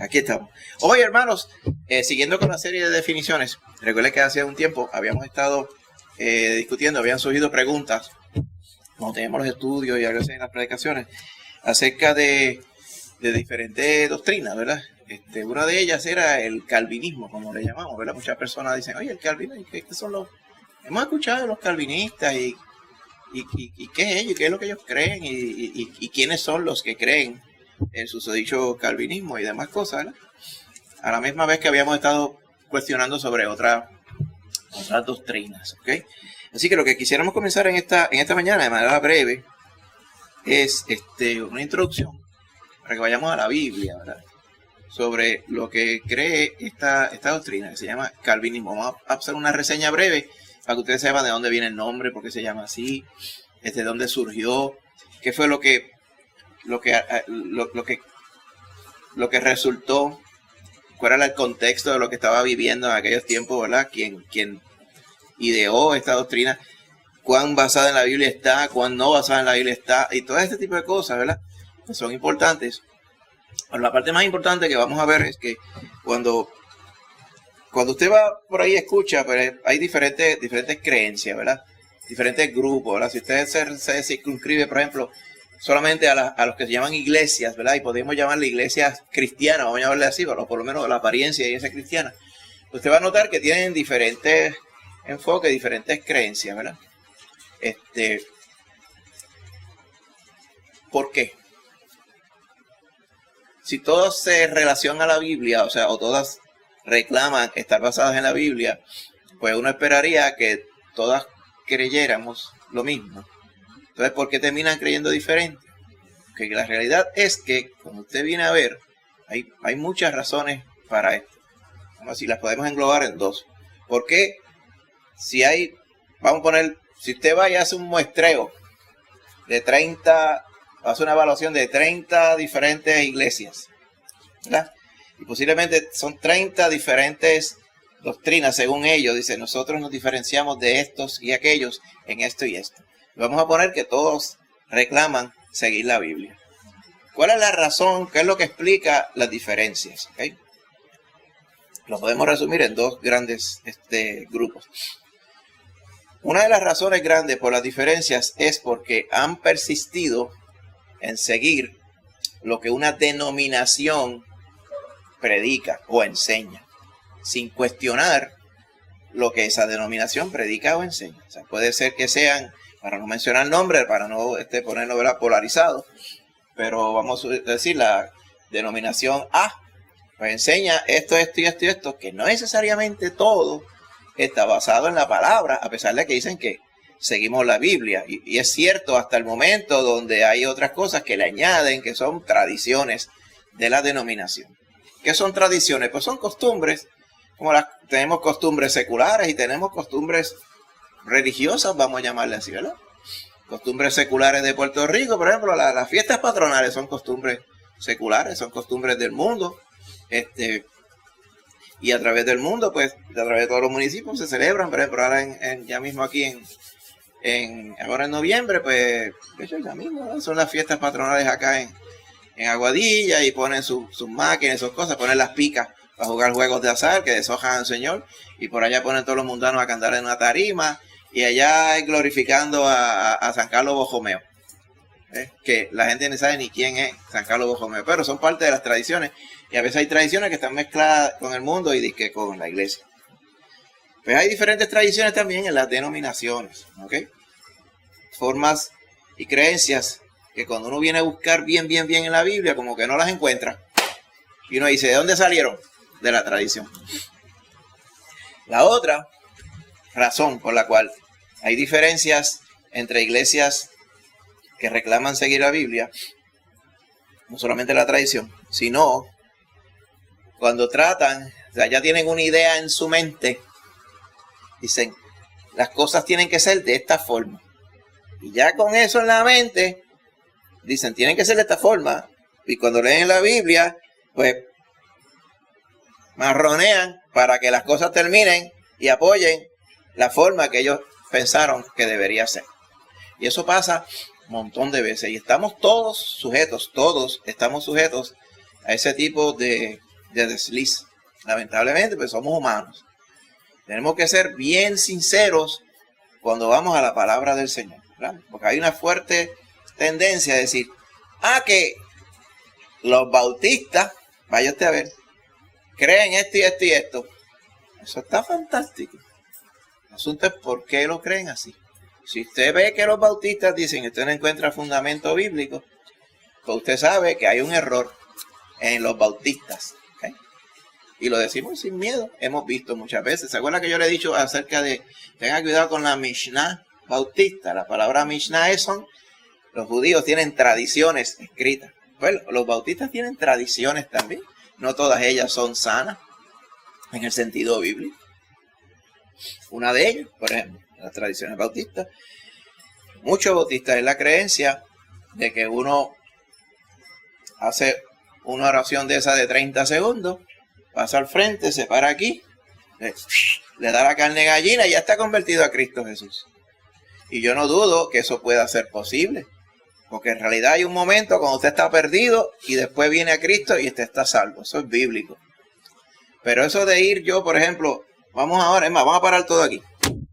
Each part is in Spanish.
Aquí estamos. Hoy, hermanos, siguiendo con la serie de definiciones, recuerden que hace un tiempo habíamos estado discutiendo, habían surgido preguntas, cuando teníamos los estudios y a veces en las predicaciones, acerca de diferentes doctrinas, ¿verdad? Una de ellas era el calvinismo, como le llamamos, ¿verdad? Muchas personas dicen, oye, el calvinismo, ¿qué son los...? Hemos escuchado de los calvinistas y qué es ello, qué es lo que ellos creen y quiénes son los que creen el susodicho calvinismo y demás cosas, ¿verdad? A la misma vez que habíamos estado cuestionando sobre otras doctrinas, ¿ok? Así que lo que quisiéramos comenzar en esta mañana de manera breve es una introducción para que vayamos a la Biblia, ¿verdad? Sobre lo que cree esta doctrina que se llama calvinismo. Vamos a hacer una reseña breve para que ustedes sepan de dónde viene el nombre, por qué se llama así, de dónde surgió, qué fue lo que resultó, cuál era el contexto de lo que estaba viviendo en aquellos tiempos, ¿verdad? Quien ideó esta doctrina, cuán basada en la Biblia está, cuán no basada en la Biblia está, y todo este tipo de cosas, ¿verdad? Que son importantes. Pero la parte más importante que vamos a ver es que cuando usted va por ahí escucha, pues hay diferentes creencias, ¿verdad? Diferentes grupos, ¿verdad? Si usted se circunscribe, por ejemplo, solamente a los que se llaman iglesias, ¿verdad? Y podemos llamarle iglesias cristianas, vamos a llamarle así, pero por lo menos la apariencia de iglesia cristiana. Usted va a notar que tienen diferentes enfoques, diferentes creencias, ¿verdad? ¿Por qué? Si todas se relacionan a la Biblia, o todas reclaman estar basadas en la Biblia, pues uno esperaría que todas creyéramos lo mismo. Entonces, ¿por qué terminan creyendo diferente? Porque la realidad es que, como usted viene a ver, hay muchas razones para esto. Vamos a decir, las podemos englobar en dos. ¿Por qué? Si usted va y hace un muestreo de 30, hace una evaluación de 30 diferentes iglesias, ¿verdad? Y posiblemente son 30 diferentes doctrinas, según ellos. Dice, nosotros nos diferenciamos de estos y aquellos en esto y esto. Vamos a poner que todos reclaman seguir la Biblia. ¿Cuál es la razón? ¿Qué es lo que explica las diferencias? ¿Okay? Lo podemos resumir en dos grandes grupos. Una de las razones grandes por las diferencias es porque han persistido en seguir lo que una denominación predica o enseña, sin cuestionar lo que esa denominación predica o enseña. O sea, puede ser que sean, para no mencionar nombres, para no ponerlo, ¿verdad?, polarizado, pero vamos a decir la denominación A, pues enseña esto, que no necesariamente todo está basado en la palabra, a pesar de que dicen que seguimos la Biblia. Y es cierto hasta el momento, donde hay otras cosas que le añaden, que son tradiciones de la denominación. ¿Qué son tradiciones? Pues son costumbres, como tenemos costumbres seculares y tenemos costumbres religiosas, vamos a llamarle así, ¿verdad? Costumbres seculares de Puerto Rico, por ejemplo, las fiestas patronales son costumbres seculares, son costumbres del mundo. Y a través del mundo, pues, a través de todos los municipios se celebran. Por ejemplo, ahora ya mismo aquí ahora en noviembre, pues, ya mismo, ¿no? Son las fiestas patronales acá en Aguadilla, y ponen sus máquinas, sus cosas, ponen las picas para jugar juegos de azar que deshojan al Señor, y por allá ponen todos los mundanos a cantar en una tarima, y allá glorificando a San Carlos Borromeo. Que la gente no sabe ni quién es San Carlos Borromeo, pero son parte de las tradiciones, y a veces hay tradiciones que están mezcladas con el mundo y con la iglesia. Pues hay diferentes tradiciones también en las denominaciones, ¿ok? Formas y creencias que cuando uno viene a buscar bien en la Biblia, como que no las encuentra, y uno dice, ¿de dónde salieron? De la tradición. La otra razón por la cual hay diferencias entre iglesias que reclaman seguir la Biblia, no solamente la tradición, sino cuando tratan, o sea, ya tienen una idea en su mente, dicen, las cosas tienen que ser de esta forma. Y ya con eso en la mente, dicen, tienen que ser de esta forma. Y cuando leen la Biblia, pues marronean para que las cosas terminen y apoyen la forma que ellos pensaron que debería ser. Y eso pasa un montón de veces. Y estamos todos estamos sujetos a ese tipo de de desliz. Lamentablemente, pues somos humanos. Tenemos que ser bien sinceros cuando vamos a la palabra del Señor, ¿verdad? Porque hay una fuerte tendencia a decir, que los bautistas, vaya usted a ver, creen esto y esto y esto. Eso está fantástico. El asunto es por qué lo creen así. Si usted ve que los bautistas dicen que usted no encuentra fundamento bíblico, pues usted sabe que hay un error en los bautistas. ¿Okay? Y lo decimos sin miedo. Hemos visto muchas veces. ¿Se acuerda que yo le he dicho acerca de tenga cuidado con la Mishnah bautista? La palabra Mishnah son los judíos tienen tradiciones escritas. Bueno, los bautistas tienen tradiciones también. No todas ellas son sanas en el sentido bíblico. Una de ellas, por ejemplo, las tradiciones bautistas. Muchos bautistas es la creencia de que uno hace una oración de esa de 30 segundos, pasa al frente, se para aquí, le da la carne de gallina y ya está convertido a Cristo Jesús. Y yo no dudo que eso pueda ser posible. Porque en realidad hay un momento cuando usted está perdido y después viene a Cristo y usted está salvo. Eso es bíblico. Pero eso de ir yo, por ejemplo, vamos ahora, es más, vamos a parar todo aquí.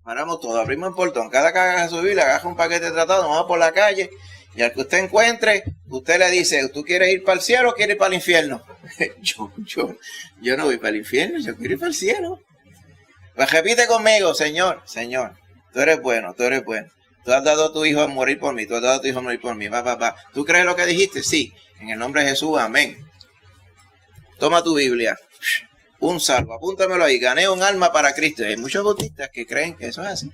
Paramos todo, abrimos el portón. Cada que haga su Biblia, agarra un paquete de tratado, vamos por la calle y al que usted encuentre, usted le dice, ¿tú quieres ir para el cielo o quieres ir para el infierno? yo no voy para el infierno, yo quiero ir para el cielo. Pues repite conmigo, Señor, tú eres bueno, tú eres bueno. Tú has dado a tu hijo a morir por mí. Tú has dado a tu hijo a morir por mí. Va. ¿Tú crees lo que dijiste? Sí. En el nombre de Jesús, amén. Toma tu Biblia. Un salvo. Apúntamelo ahí. Gané un alma para Cristo. Hay muchos bautistas que creen que eso es así.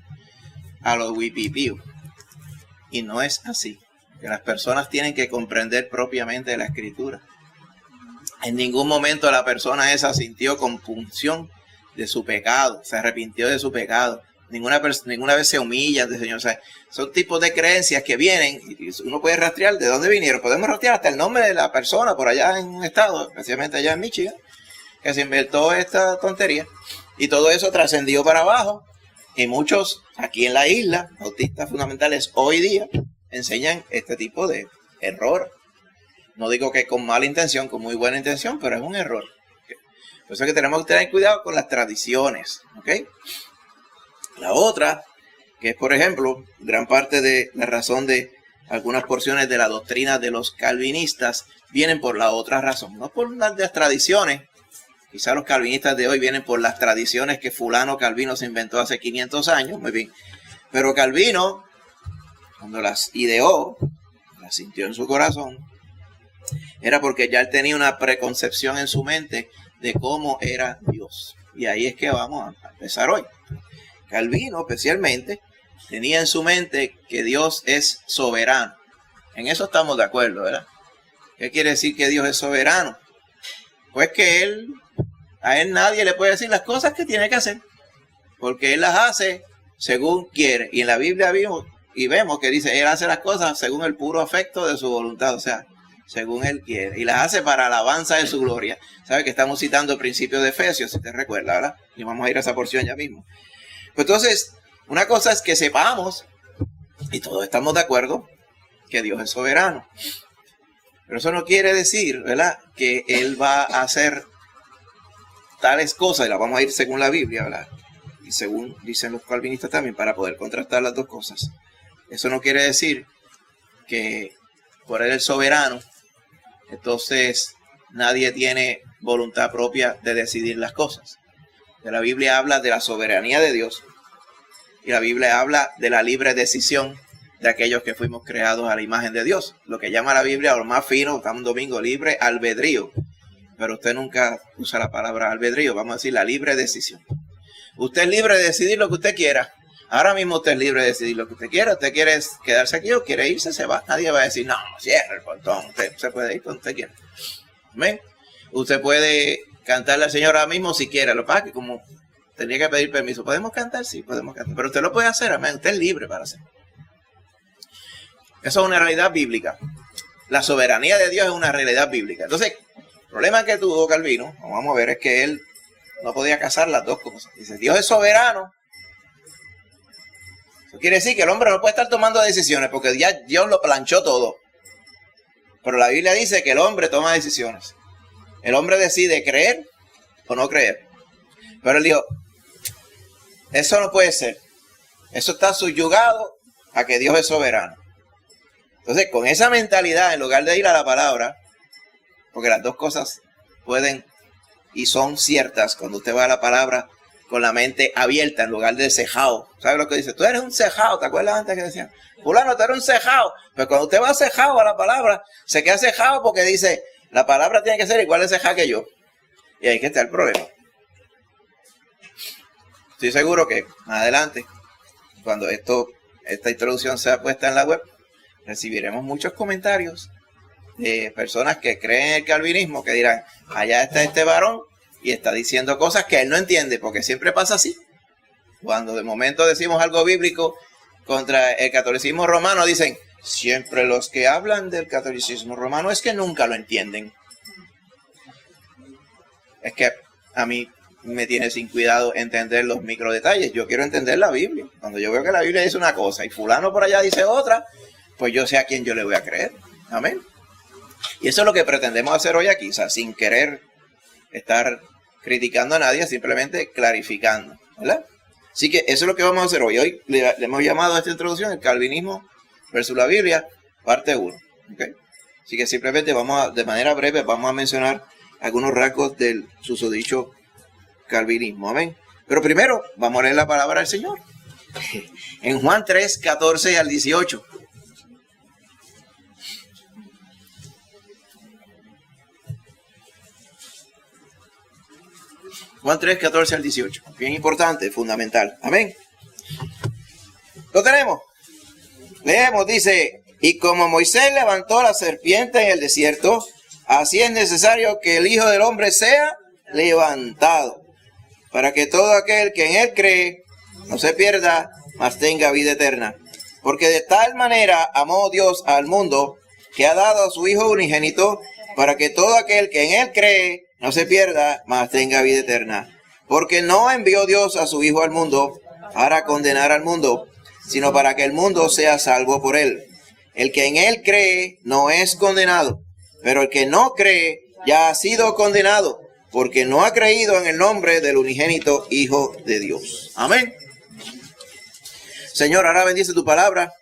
A los wipipíos. Y no es así. Que las personas tienen que comprender propiamente la Escritura. En ningún momento la persona esa sintió compunción de su pecado. Se arrepintió de su pecado. Ninguna vez se humilla ante el Señor. O sea, son tipos de creencias que vienen y uno puede rastrear de dónde vinieron. Podemos rastrear hasta el nombre de la persona por allá en un estado, especialmente allá en Michigan, que se inventó esta tontería. Y todo eso trascendió para abajo. Y muchos aquí en la isla, bautistas fundamentales hoy día, enseñan este tipo de error. No digo que con mala intención, con muy buena intención, pero es un error. Por eso es que tenemos que tener cuidado con las tradiciones. ¿Ok? La otra, que es por ejemplo, gran parte de la razón de algunas porciones de la doctrina de los calvinistas vienen por la otra razón, no por las tradiciones. Quizá los calvinistas de hoy vienen por las tradiciones que fulano Calvino se inventó hace 500 años, muy bien. Pero Calvino, cuando las ideó, las sintió en su corazón, era porque ya él tenía una preconcepción en su mente de cómo era Dios. Y ahí es que vamos a empezar hoy. Calvino especialmente tenía en su mente que Dios es soberano. En eso estamos de acuerdo, ¿verdad? ¿Qué quiere decir que Dios es soberano? Pues que a él nadie le puede decir las cosas que tiene que hacer, porque él las hace según quiere. Y en la Biblia vemos que dice, él hace las cosas según el puro afecto de su voluntad, o sea, según él quiere. Y las hace para alabanza de su gloria. ¿Sabe que estamos citando el principio de Efesios, si te recuerda, ¿verdad? Y vamos a ir a esa porción ya mismo. Pues entonces, una cosa es que sepamos, y todos estamos de acuerdo, que Dios es soberano. Pero eso no quiere decir, ¿verdad?, que Él va a hacer tales cosas, y las vamos a ir según la Biblia, ¿verdad? Y según dicen los calvinistas también, para poder contrastar las dos cosas. Eso no quiere decir que por Él es soberano, entonces nadie tiene voluntad propia de decidir las cosas. La Biblia habla de la soberanía de Dios y la Biblia habla de la libre decisión de aquellos que fuimos creados a la imagen de Dios. Lo que llama la Biblia, lo más fino, está un domingo, libre albedrío. Pero usted nunca usa la palabra albedrío, vamos a decir la libre decisión. Usted es libre de decidir lo que usted quiera. Ahora mismo usted es libre de decidir lo que usted quiera. Usted quiere quedarse aquí o quiere irse, se va. Nadie va a decir, no, cierre el portón. Usted se puede ir cuando usted quiera. ¿Amén? Usted puede cantarle al Señor ahora mismo si quiere. Lo que pasa es que como tendría que pedir permiso. ¿Podemos cantar? Sí, podemos cantar. Pero usted lo puede hacer, amén. Usted es libre para hacerlo. Eso es una realidad bíblica. La soberanía de Dios es una realidad bíblica. Entonces, el problema que tuvo Calvino, vamos a ver, es que él no podía casar las dos cosas. Dice, Dios es soberano. Eso quiere decir que el hombre no puede estar tomando decisiones porque ya Dios lo planchó todo. Pero la Biblia dice que el hombre toma decisiones. El hombre decide creer o no creer. Pero él dijo, eso no puede ser. Eso está subyugado a que Dios es soberano. Entonces, con esa mentalidad, en lugar de ir a la palabra, porque las dos cosas pueden y son ciertas cuando usted va a la palabra con la mente abierta en lugar de cejado. ¿Sabe lo que dice? Tú eres un cejado. ¿Te acuerdas antes que decían? Fulano, tú eres un cejado. Pero cuando usted va cejado a la palabra, se queda cejado porque dice, la palabra tiene que ser igual de cejada que yo. Y ahí que está el problema. Estoy seguro que más adelante, cuando esta introducción sea puesta en la web, recibiremos muchos comentarios de personas que creen en el calvinismo, que dirán, allá está este varón y está diciendo cosas que él no entiende, porque siempre pasa así. Cuando de momento decimos algo bíblico contra el catolicismo romano, dicen, siempre los que hablan del catolicismo romano es que nunca lo entienden. Es que a mí me tiene sin cuidado entender los micro detalles. Yo quiero entender la Biblia. Cuando yo veo que la Biblia dice una cosa y fulano por allá dice otra, pues yo sé a quién yo le voy a creer. Amén. Y eso es lo que pretendemos hacer hoy aquí, o sea, sin querer estar criticando a nadie, simplemente clarificando, ¿verdad? Así que eso es lo que vamos a hacer hoy. Hoy le hemos llamado a esta introducción el calvinismo versus la Biblia, parte 1. ¿Okay? Así que simplemente de manera breve, vamos a mencionar algunos rasgos del susodicho calvinismo. Amén. Pero primero, vamos a leer la palabra del Señor. En Juan 3, 14 al 18. Juan 3, 14 al 18. Bien importante, fundamental. Amén. Lo tenemos. Leemos, dice, y como Moisés levantó la serpiente en el desierto, así es necesario que el Hijo del Hombre sea levantado, para que todo aquel que en él cree no se pierda, mas tenga vida eterna. Porque de tal manera amó Dios al mundo, que ha dado a su Hijo unigénito, para que todo aquel que en él cree no se pierda, mas tenga vida eterna. Porque no envió Dios a su Hijo al mundo para condenar al mundo, sino para que el mundo sea salvo por él. El que en él cree no es condenado, pero el que no cree ya ha sido condenado, porque no ha creído en el nombre del unigénito Hijo de Dios. Amén. Señor, ahora bendice tu palabra.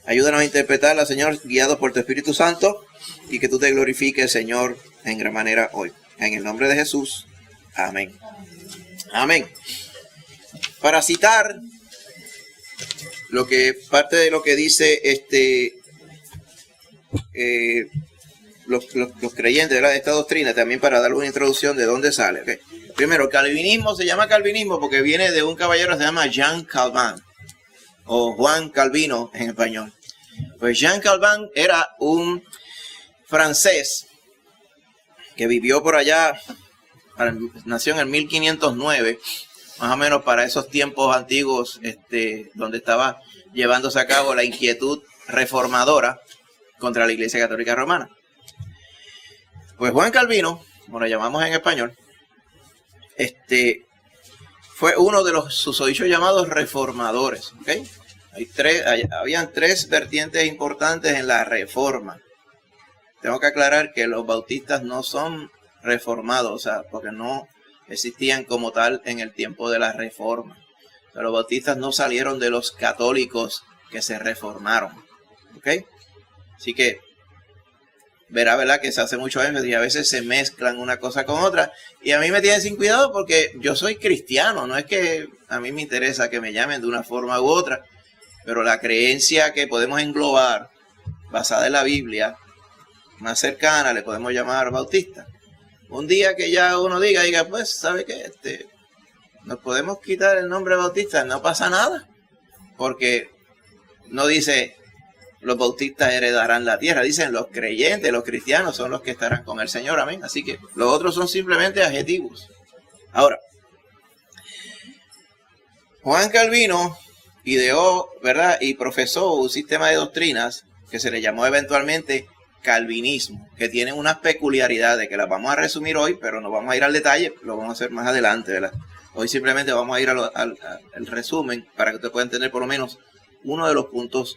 Ayúdanos a interpretarla, Señor, guiados por tu Espíritu Santo, y que tú te glorifiques, Señor, en gran manera hoy. En el nombre de Jesús. Amén. Amén. Para citar parte de lo que dice los creyentes de esta doctrina, también para darle una introducción de dónde sale. ¿Okay? Primero, el calvinismo se llama calvinismo porque viene de un caballero que se llama Jean Calvin, o Juan Calvino en español. Pues Jean Calvin era un francés que vivió por allá, nació en el 1509, más o menos para esos tiempos antiguos, donde estaba llevándose a cabo la inquietud reformadora contra la Iglesia Católica Romana. Pues Juan Calvino, como lo llamamos en español, fue uno de los susodichos llamados reformadores. ¿Okay? Habían tres vertientes importantes en la reforma. Tengo que aclarar que los bautistas no son reformados, o sea, porque no existían como tal en el tiempo de la reforma. O sea, los bautistas no salieron de los católicos que se reformaron. ¿Ok? Así que verá, ¿verdad? Que se hace mucho énfasis y a veces se mezclan una cosa con otra. Y a mí me tiene sin cuidado porque yo soy cristiano. No es que a mí me interesa que me llamen de una forma u otra. Pero la creencia que podemos englobar, basada en la Biblia, más cercana, le podemos llamar bautista. Un día que ya uno diga, pues, ¿sabe qué? Nos podemos quitar el nombre bautista, no pasa nada. Porque no dice los bautistas heredarán la tierra, dicen los creyentes, los cristianos son los que estarán con el Señor, amén. Así que los otros son simplemente adjetivos. Ahora, Juan Calvino ideó, ¿verdad? Y profesó un sistema de doctrinas que se le llamó eventualmente calvinismo, que tienen unas peculiaridades que las vamos a resumir hoy, pero no vamos a ir al detalle, lo vamos a hacer más adelante, ¿verdad? Hoy simplemente vamos a ir al resumen para que usted pueda entender por lo menos uno de los puntos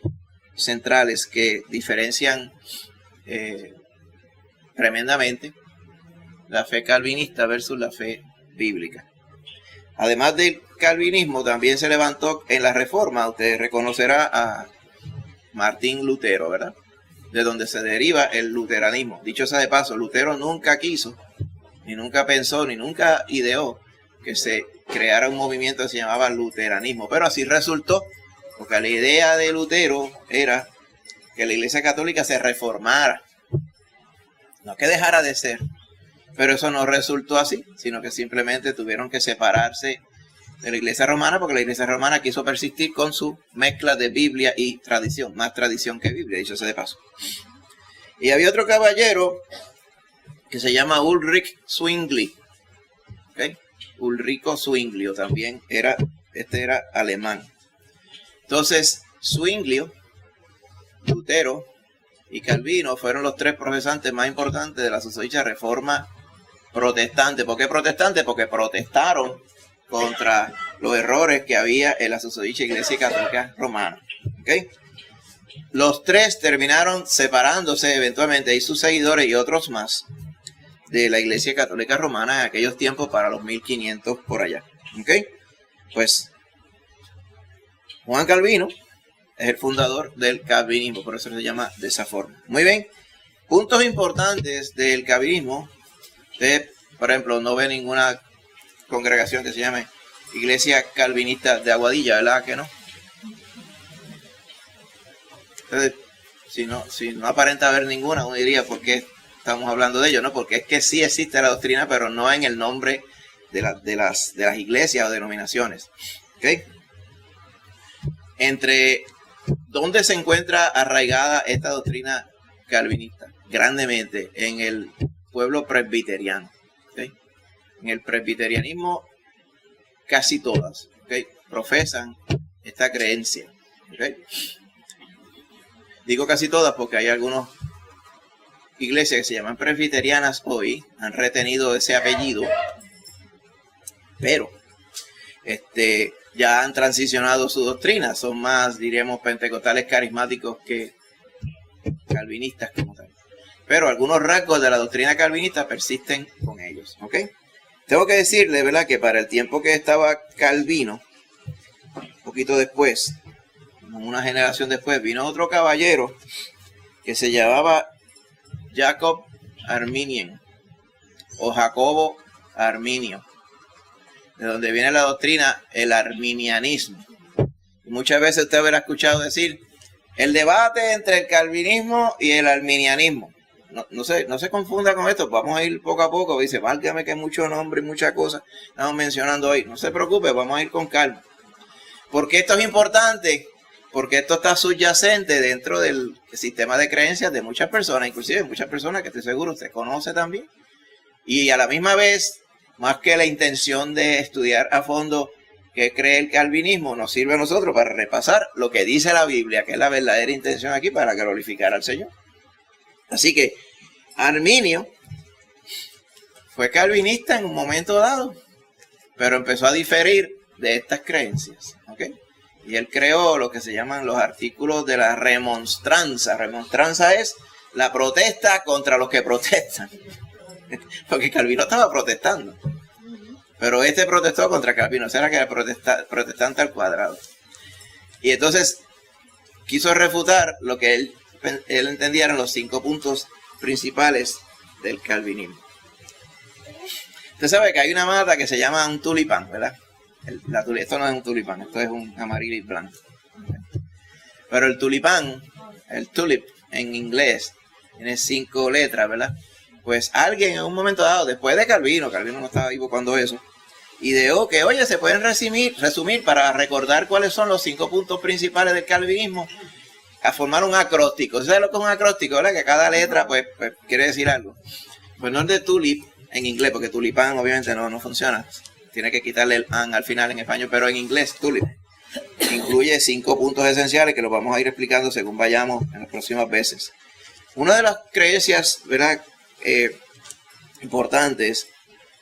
centrales que diferencian tremendamente la fe calvinista versus la fe bíblica. Además del calvinismo, también se levantó en la Reforma, usted reconocerá a Martín Lutero, ¿verdad? De donde se deriva el luteranismo. Dicho sea de paso, Lutero nunca quiso, ni nunca pensó, ni nunca ideó que se creara un movimiento que se llamaba luteranismo. Pero así resultó, porque la idea de Lutero era que la Iglesia Católica se reformara, no que dejara de ser. Pero eso no resultó así, sino que simplemente tuvieron que separarse de la Iglesia Romana, porque la Iglesia Romana quiso persistir con su mezcla de Biblia y tradición, más tradición que Biblia, dicho sea de paso. Y había otro caballero que se llama Ulrich Zwingli, ¿okay? Ulrico Zwinglio también era alemán. Entonces, Zwinglio, Lutero y Calvino fueron los tres profesantes más importantes de la susodicha Reforma protestante. ¿Por qué protestante? Porque protestaron contra los errores que había en la susodicha Iglesia Católica Romana. ¿Okay? Los tres terminaron separándose eventualmente, y sus seguidores y otros más, de la Iglesia Católica Romana en aquellos tiempos para los 1500 por allá. ¿Okay? Pues Juan Calvino es el fundador del calvinismo, por eso se llama de esa forma. Muy bien, puntos importantes del calvinismo. Usted, por ejemplo, no ve ninguna congregación que se llame Iglesia Calvinista de Aguadilla, ¿verdad que no? Entonces, si no aparenta haber ninguna, uno diría, ¿por qué estamos hablando de ello? ¿No? Porque es que sí existe la doctrina, pero no en el nombre de las iglesias o denominaciones. ¿Okay? Entre ¿dónde se encuentra arraigada esta doctrina calvinista? Grandemente en el pueblo presbiteriano. ¿Okay? En el presbiterianismo casi todas, ¿okay?, profesan esta creencia. ¿Okay? Digo casi todas porque hay algunas iglesias que se llaman presbiterianas hoy, han retenido ese apellido, pero ya han transicionado su doctrina, son más, diríamos, pentecostales carismáticos que calvinistas como tal. Pero algunos rasgos de la doctrina calvinista persisten con ellos. ¿Ok? Tengo que decirle, ¿verdad?, que para el tiempo que estaba Calvino, un poquito después, una generación después, vino otro caballero que se llamaba Jacob Arminian o Jacobo Arminio, de donde viene la doctrina, el arminianismo. Y muchas veces usted habrá escuchado decir el debate entre el calvinismo y el arminianismo. No se confunda con esto, vamos a ir poco a poco. Dice, válgame que hay mucho nombre y muchas cosas estamos mencionando hoy. No se preocupe, vamos a ir con calma. ¿Por qué esto es importante? Porque esto está subyacente dentro del sistema de creencias de muchas personas, inclusive muchas personas que estoy seguro usted conoce también. Y a la misma vez, más que la intención de estudiar a fondo qué cree el calvinismo, nos sirve a nosotros para repasar lo que dice la Biblia, que es la verdadera intención aquí para glorificar al Señor. Así que Arminio fue calvinista en un momento dado, pero empezó a diferir de estas creencias. ¿Ok? Y él creó lo que se llaman los artículos de la remonstranza. Remonstranza es la protesta contra los que protestan. Porque Calvino estaba protestando. Pero este protestó contra Calvino. O sea, que era protestante al cuadrado. Y entonces quiso refutar lo que él entendía eran los 5 puntos principales del calvinismo. Usted sabe que hay una mata que se llama un tulipán, ¿verdad? Esto no es un tulipán, esto es un amarillo y blanco. Pero el tulipán, el tulip en inglés, tiene 5 letras, ¿verdad? Pues alguien en un momento dado, después de Calvino no estaba vivo cuando eso, ideó que, oye, se pueden resumir para recordar cuáles son los 5 puntos principales del calvinismo, a formar un acróstico. ¿Sabes lo que es un acróstico, verdad? Que cada letra pues quiere decir algo. Pues no es de tulip en inglés, porque tulipán obviamente no funciona. Tiene que quitarle el an al final en español, pero en inglés, tulip incluye 5 puntos esenciales que los vamos a ir explicando según vayamos en las próximas veces. Una de las creencias, ¿verdad?, importantes,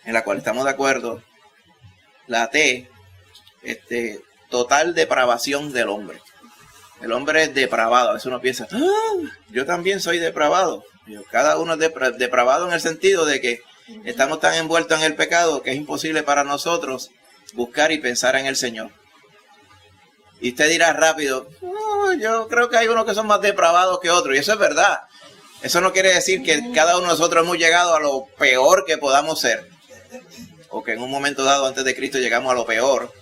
en la cual estamos de acuerdo, la T, total depravación del hombre. El hombre es depravado. A veces uno piensa, yo también soy depravado. Cada uno es depravado en el sentido de que estamos tan envueltos en el pecado que es imposible para nosotros buscar y pensar en el Señor. Y usted dirá rápido, "Oh, yo creo que hay unos que son más depravados que otros", y eso es verdad. Eso no quiere decir que cada uno de nosotros hemos llegado a lo peor que podamos ser, o que en un momento dado antes de Cristo llegamos a lo peor,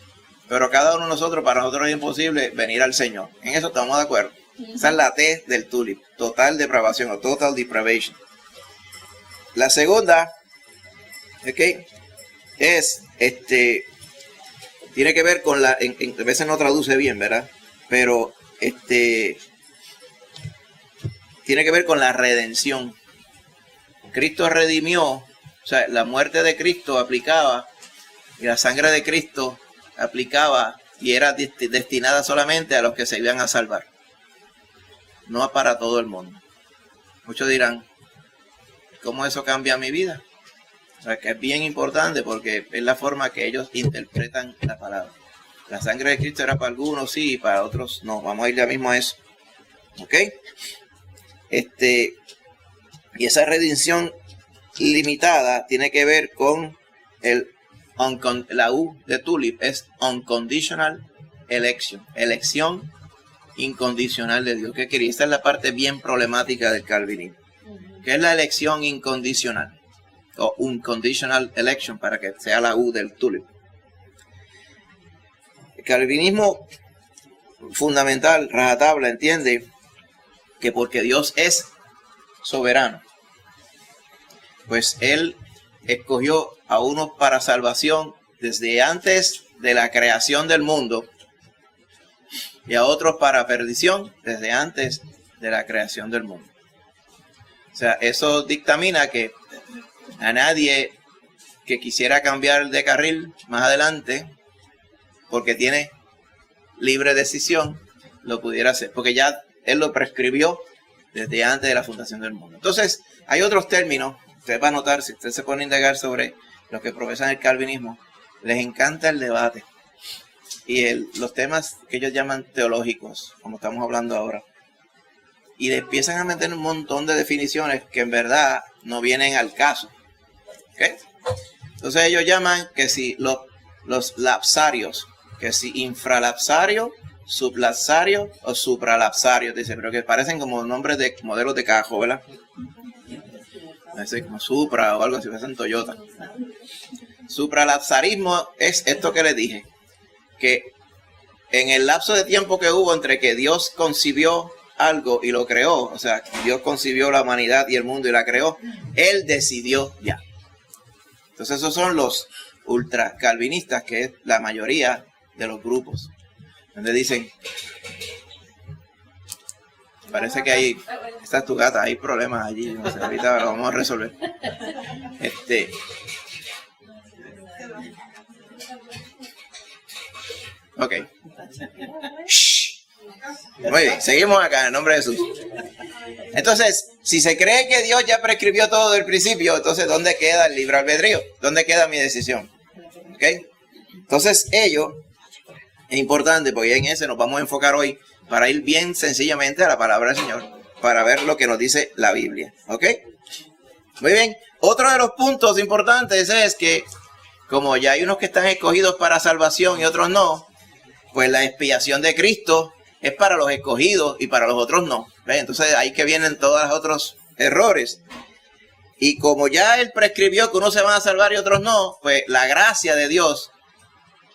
pero cada uno de nosotros, para nosotros es imposible venir al Señor. En eso estamos de acuerdo. Esa es la T del tulip, total depravación o total depravation. La segunda, ¿okay? Es, tiene que ver con a veces no traduce bien, ¿verdad? Pero, tiene que ver con la redención. Cristo redimió, o sea, la muerte de Cristo aplicaba, y la sangre de Cristo aplicaba y era destinada solamente a los que se iban a salvar, no para todo el mundo. Muchos dirán, ¿cómo eso cambia mi vida? O sea, que es bien importante porque es la forma que ellos interpretan la palabra. La sangre de Cristo era para algunos sí y para otros no. Vamos a ir ya mismo a eso. ¿Ok? Y esa redención limitada tiene que ver con la U de tulip, es unconditional election, elección incondicional de Dios. ¿Qué quería? Esta es la parte bien problemática del calvinismo, que es la elección incondicional o unconditional election, para que sea la U del tulip. El calvinismo fundamental, rajatabla, entiende que porque Dios es soberano, pues Él escogió a unos para salvación desde antes de la creación del mundo y a otros para perdición desde antes de la creación del mundo. O sea, eso dictamina que a nadie que quisiera cambiar de carril más adelante, porque tiene libre decisión, lo pudiera hacer, porque ya Él lo prescribió desde antes de la fundación del mundo. Entonces, hay otros términos, usted va a notar, si usted se pone a indagar sobre los que profesan el calvinismo, les encanta el debate y los temas que ellos llaman teológicos, como estamos hablando ahora. Y le empiezan a meter un montón de definiciones que en verdad no vienen al caso. ¿Okay? Entonces ellos llaman que si los lapsarios, que si infralapsario, sublapsario o supralapsario, dice, pero que parecen como nombres de modelos de carro, ¿verdad? Así como Supra o algo así, parecen Toyota. Supralapsarismo es esto que les dije, que en el lapso de tiempo que hubo entre que Dios concibió algo y lo creó, o sea, Dios concibió la humanidad y el mundo y la creó, Él decidió ya. Entonces esos son los ultra calvinistas, que es la mayoría de los grupos, donde dicen, parece que ahí está tu gata, hay problemas allí, no sé, ahorita lo vamos a resolver. Ok. Shh. Muy bien, seguimos acá en el nombre de Jesús. Entonces, si se cree que Dios ya prescribió todo del principio, entonces ¿dónde queda el libre albedrío? ¿Dónde queda mi decisión? ¿Ok? Entonces, ello es importante porque en ese nos vamos a enfocar hoy para ir bien sencillamente a la palabra del Señor, para ver lo que nos dice la Biblia. ¿Ok? Muy bien. Otro de los puntos importantes es que, como ya hay unos que están escogidos para salvación y otros no, pues la expiación de Cristo es para los escogidos y para los otros no. ¿Ves? Entonces ahí que vienen todos los otros errores. Y como ya Él prescribió que unos se van a salvar y otros no, pues la gracia de Dios,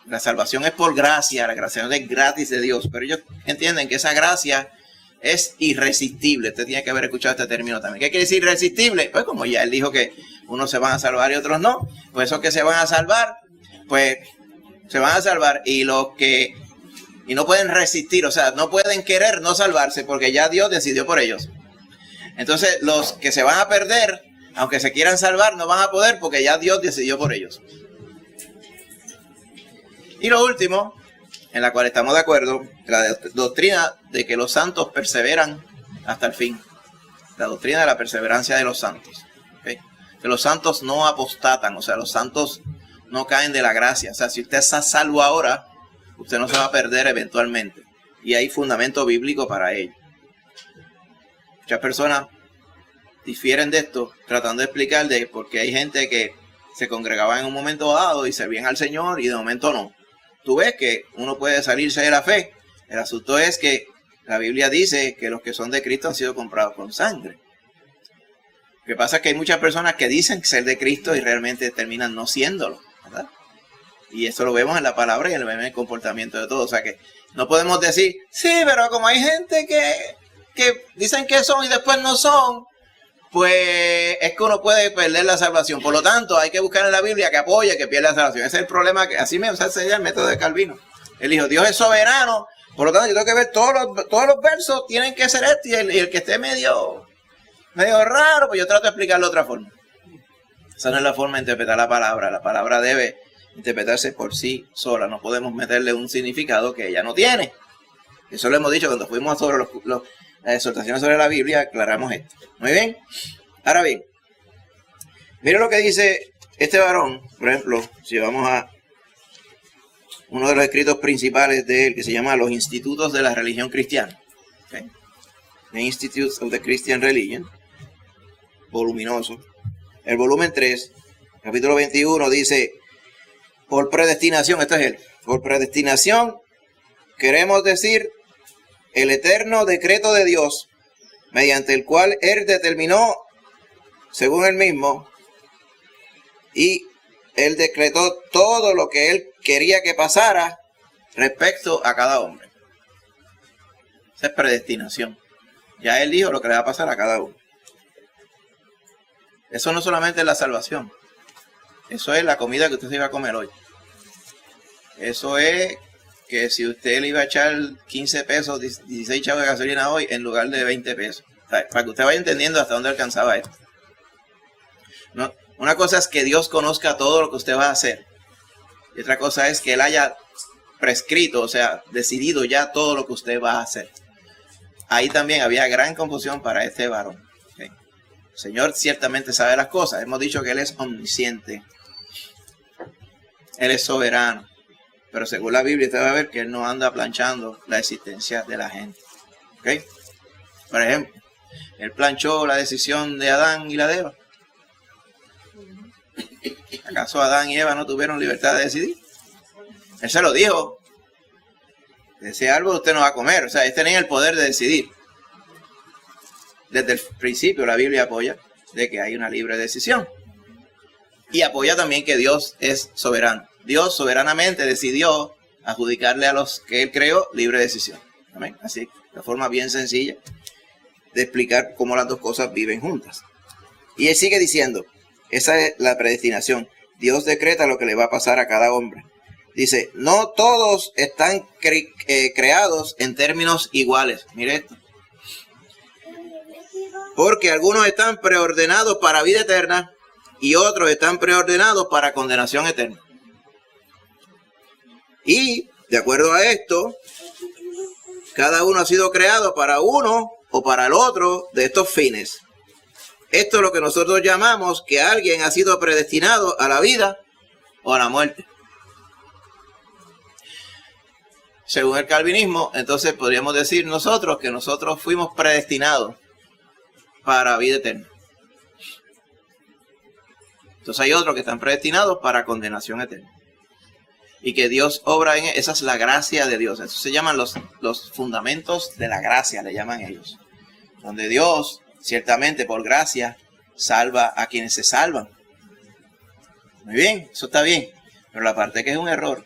la salvación es por gracia, la gracia es gratis de Dios, pero ellos entienden que esa gracia es irresistible. Usted tiene que haber escuchado este término también. ¿Qué quiere decir irresistible? Pues como ya Él dijo que unos se van a salvar y otros no, pues esos que se van a salvar, pues se van a salvar y los que no pueden resistir, o sea, no pueden querer no salvarse porque ya Dios decidió por ellos. Entonces, los que se van a perder, aunque se quieran salvar, no van a poder porque ya Dios decidió por ellos. Y lo último, en la cual estamos de acuerdo, la doctrina de que los santos perseveran hasta el fin. La doctrina de la perseverancia de los santos. ¿Okay? Que los santos no apostatan, o sea, los santos no caen de la gracia. O sea, si usted está salvo ahora, usted no se va a perder eventualmente. Y hay fundamento bíblico para ello. Muchas personas difieren de esto, tratando de explicar de por qué hay gente que se congregaba en un momento dado y servían al Señor y de momento no. Tú ves que uno puede salirse de la fe. El asunto es que la Biblia dice que los que son de Cristo han sido comprados con sangre. Lo que pasa es que hay muchas personas que dicen ser de Cristo y realmente terminan no siéndolo, ¿verdad? Y eso lo vemos en la palabra y lo vemos en el comportamiento de todos. O sea que no podemos decir, sí, pero como hay gente que dicen que son y después no son, pues es que uno puede perder la salvación. Por lo tanto, hay que buscar en la Biblia que apoye que pierda la salvación. Ese es el problema, que así me sería el método de Calvino. Él dijo, Dios es soberano, por lo tanto yo tengo que ver todos los versos, tienen que ser este, y el que esté medio raro, pues yo trato de explicarlo de otra forma. Esa no es la forma de interpretar la palabra debe interpretarse por sí sola, no podemos meterle un significado que ella no tiene. Eso lo hemos dicho cuando fuimos sobre las exhortaciones sobre la Biblia, aclaramos esto. Muy bien. Ahora bien, mire lo que dice este varón, por ejemplo, si vamos a uno de los escritos principales de él, que se llama Los Institutos de la Religión Cristiana. Okay. The Institutes of the Christian Religion, voluminoso. El volumen 3, capítulo 21, dice, por predestinación, esto es él, por predestinación queremos decir el eterno decreto de Dios, mediante el cual Él determinó, según Él mismo, y Él decretó todo lo que Él quería que pasara respecto a cada hombre. Esa es predestinación. Ya Él dijo lo que le va a pasar a cada uno. Eso no solamente es la salvación. Eso es la comida que usted se iba a comer hoy. Eso es que si usted le iba a echar 15 pesos, 16 chavos de gasolina hoy en lugar de 20 pesos. O sea, para que usted vaya entendiendo hasta dónde alcanzaba esto. No, una cosa es que Dios conozca todo lo que usted va a hacer. Y otra cosa es que Él haya prescrito, o sea, decidido ya todo lo que usted va a hacer. Ahí también había gran confusión para este varón. ¿Okay? El Señor ciertamente sabe las cosas. Hemos dicho que Él es omnisciente. Él es soberano. Pero según la Biblia usted va a ver que Él no anda planchando la existencia de la gente. ¿Okay? Por ejemplo, Él planchó la decisión de Adán y la de Eva. ¿Acaso Adán y Eva no tuvieron libertad de decidir? Él se lo dijo. De ese árbol usted no va a comer. O sea, ellos tenían el poder de decidir. Desde el principio la Biblia apoya de que hay una libre decisión. Y apoya también que Dios es soberano. Dios soberanamente decidió adjudicarle a los que Él creó libre decisión. ¿Amén? Así, de forma bien sencilla de explicar cómo las dos cosas viven juntas. Y Él sigue diciendo, esa es la predestinación. Dios decreta lo que le va a pasar a cada hombre. Dice, no todos están creados en términos iguales. Mire esto. Porque algunos están preordenados para vida eterna y otros están preordenados para condenación eterna. Y, de acuerdo a esto, cada uno ha sido creado para uno o para el otro de estos fines. Esto es lo que nosotros llamamos que alguien ha sido predestinado a la vida o a la muerte. Según el calvinismo, entonces podríamos decir nosotros que nosotros fuimos predestinados para vida eterna. Entonces hay otros que están predestinados para condenación eterna. Y que Dios obra en esa es la gracia de Dios. Eso se llaman los fundamentos de la gracia, le llaman ellos. Donde Dios, ciertamente por gracia, salva a quienes se salvan. Muy bien, eso está bien. Pero la parte que es un error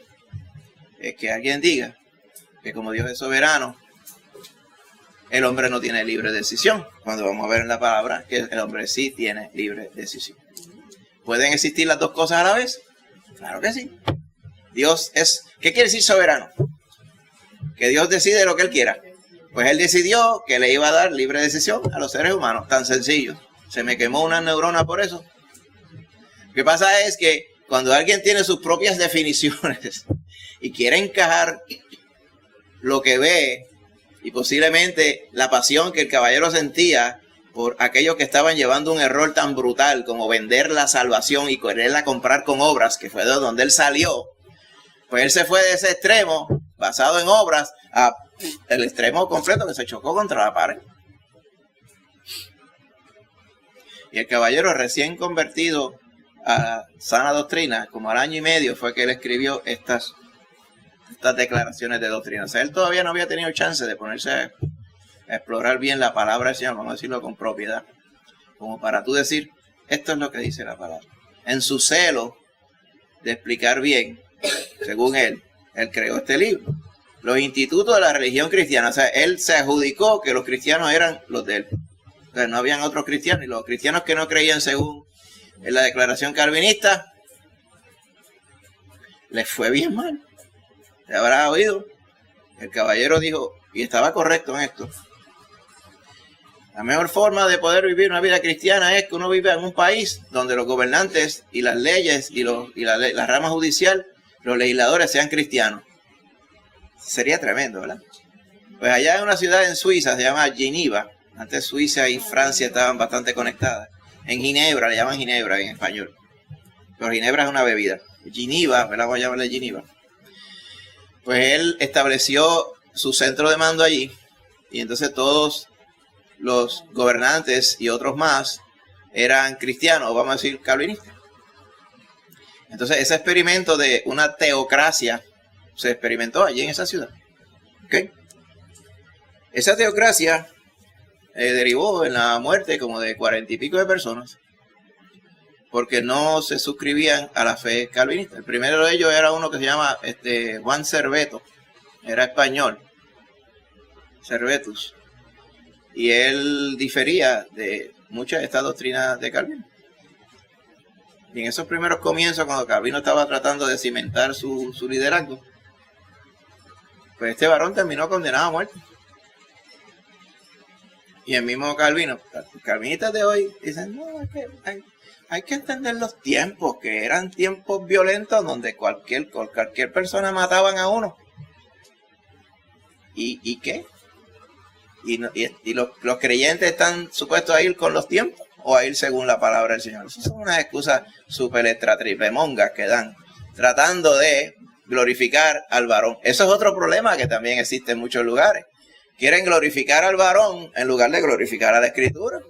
es que alguien diga que como Dios es soberano, el hombre no tiene libre decisión. Cuando vamos a ver en la palabra que el hombre sí tiene libre decisión. ¿Pueden existir las dos cosas a la vez? Claro que sí. Dios es... ¿Qué quiere decir soberano? Que Dios decide lo que Él quiera. Pues Él decidió que le iba a dar libre decisión a los seres humanos. Tan sencillo. Se me quemó una neurona por eso. Lo que pasa es que cuando alguien tiene sus propias definiciones y quiere encajar lo que ve y posiblemente la pasión que el caballero sentía por aquellos que estaban llevando un error tan brutal como vender la salvación y quererla comprar con obras, que fue de donde él salió, pues él se fue de ese extremo, basado en obras, a el extremo completo que se chocó contra la pared. Y el caballero recién convertido a sana doctrina, como al año y medio, fue que él escribió estas declaraciones de doctrina. O sea, él todavía no había tenido chance de ponerse a explorar bien la palabra del Señor, vamos a decirlo con propiedad, como para tú decir, esto es lo que dice la palabra. En su celo de explicar bien, según él creó este libro. Los institutos de la religión cristiana, o sea, él se adjudicó que los cristianos eran los de él. O sea, no habían otros cristianos, y los cristianos que no creían según en la declaración calvinista, les fue bien mal. Se habrá oído. El caballero dijo, y estaba correcto en esto, la mejor forma de poder vivir una vida cristiana es que uno vive en un país donde los gobernantes y las leyes y la rama judicial, los legisladores sean cristianos. Sería tremendo, ¿verdad? Pues allá en una ciudad en Suiza, se llama Ginebra. Antes Suiza y Francia estaban bastante conectadas. En Ginebra, le llaman Ginebra en español. Pero Ginebra es una bebida. Ginebra, ¿verdad? Vamos a llamarle Ginebra. Pues él estableció su centro de mando allí. Y entonces todos los gobernantes y otros más eran cristianos, vamos a decir calvinistas. Entonces ese experimento de una teocracia se experimentó allí en esa ciudad. ¿Okay? Esa teocracia derivó en la muerte como de 40 y pico de personas porque no se suscribían a la fe calvinista. El primero de ellos era uno que se llama Juan Serveto, era español, Servetus, y él difería de muchas de estas doctrinas de Calvino. Y en esos primeros comienzos, cuando Calvino estaba tratando de cimentar su liderazgo, pues este varón terminó condenado a muerte. Y el mismo Calvino, los calvinistas de hoy dicen, no, es que hay que entender los tiempos, que eran tiempos violentos donde cualquier persona mataban a uno. ¿Y qué? ¿Y los creyentes están supuestos a ir con los tiempos o a ir según la palabra del Señor? Esas son unas excusas súper extra tripemongas que dan, tratando de glorificar al varón. Eso es otro problema que también existe en muchos lugares. Quieren glorificar al varón en lugar de glorificar a la Escritura.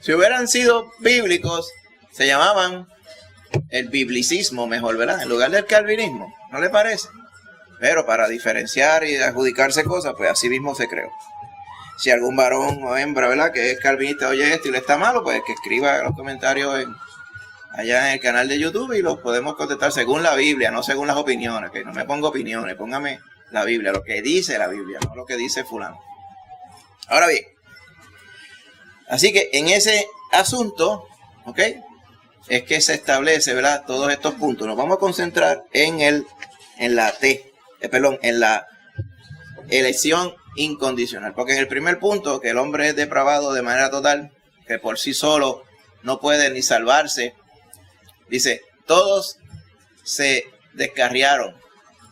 Si hubieran sido bíblicos, se llamaban el biblicismo mejor, ¿verdad? En lugar del calvinismo, ¿no le parece? Pero para diferenciar y adjudicarse cosas, pues así mismo se creó. Si algún varón o hembra, ¿verdad?, que es calvinista, oye esto y le está malo, pues que escriba los comentarios allá en el canal de YouTube y los podemos contestar según la Biblia, no según las opiniones, que no me pongo opiniones, póngame la Biblia, lo que dice la Biblia, no lo que dice fulano. Ahora bien, así que en ese asunto, ¿ok?, es que se establece, ¿verdad?, todos estos puntos. Nos vamos a concentrar en la elección incondicional. Porque en el primer punto, que el hombre es depravado de manera total, que por sí solo no puede ni salvarse, dice, todos se descarriaron.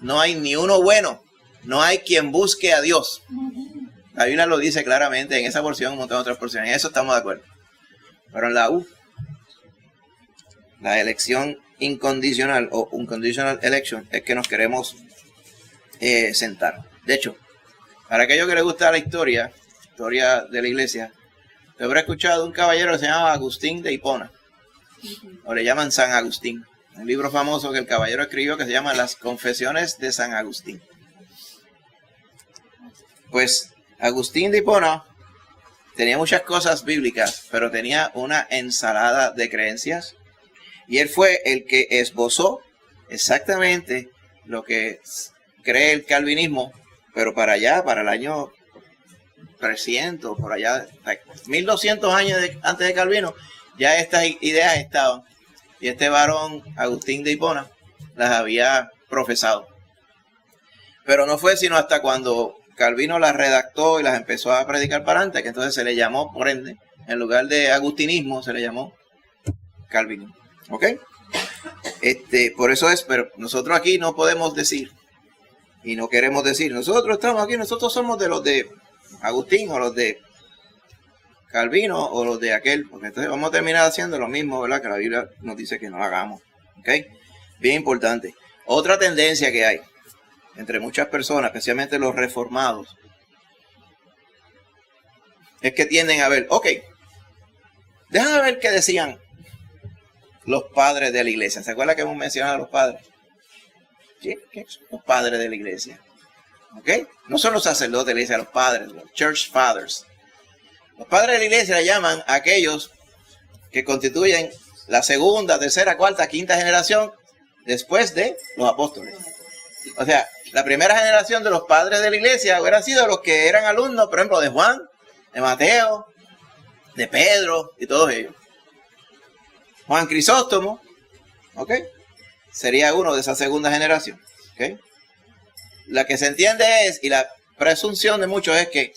No hay ni uno bueno. No hay quien busque a Dios. La Biblia lo dice claramente en esa porción, un montón de otras porciones. En eso estamos de acuerdo. Pero en la elección incondicional o unconditional election es que nos queremos sentar. De hecho, para aquellos que les gusta la historia de la iglesia, te habrá escuchado de un caballero que se llama Agustín de Hipona, o le llaman San Agustín. Un libro famoso que el caballero escribió que se llama Las Confesiones de San Agustín. Pues Agustín de Hipona tenía muchas cosas bíblicas, pero tenía una ensalada de creencias. Y él fue el que esbozó exactamente lo que cree el calvinismo, pero para allá, para el año 300, por allá, 1200 años antes de Calvino, ya estas ideas estaban. Y este varón, Agustín de Hipona, las había profesado. Pero no fue sino hasta cuando Calvino las redactó y las empezó a predicar para adelante, que entonces se le llamó, por ende, en lugar de agustinismo, se le llamó calvinismo. ¿Ok? Por eso es, pero nosotros aquí no podemos decir, y no queremos decir, nosotros estamos aquí, nosotros somos de los de Agustín, o los de Calvino, o los de aquel, porque entonces vamos a terminar haciendo lo mismo, ¿verdad?, que la Biblia nos dice que no hagamos. ¿Ok? Bien importante. Otra tendencia que hay entre muchas personas, especialmente los reformados, es que tienden a ver, ok, déjame ver qué decían los padres de la iglesia. ¿Se acuerda que hemos mencionado a los padres? ¿Qué son los padres de la iglesia? ¿Ok? No son los sacerdotes de la iglesia, los padres, los church fathers. Los padres de la iglesia le llaman a aquellos que constituyen la segunda, tercera, cuarta, quinta generación después de los apóstoles. O sea, la primera generación de los padres de la iglesia hubieran sido los que eran alumnos, por ejemplo, de Juan, de Mateo, de Pedro y todos ellos. Juan Crisóstomo, ¿ok? Sería uno de esa segunda generación, ¿ok? La que se entiende es, y la presunción de muchos es que,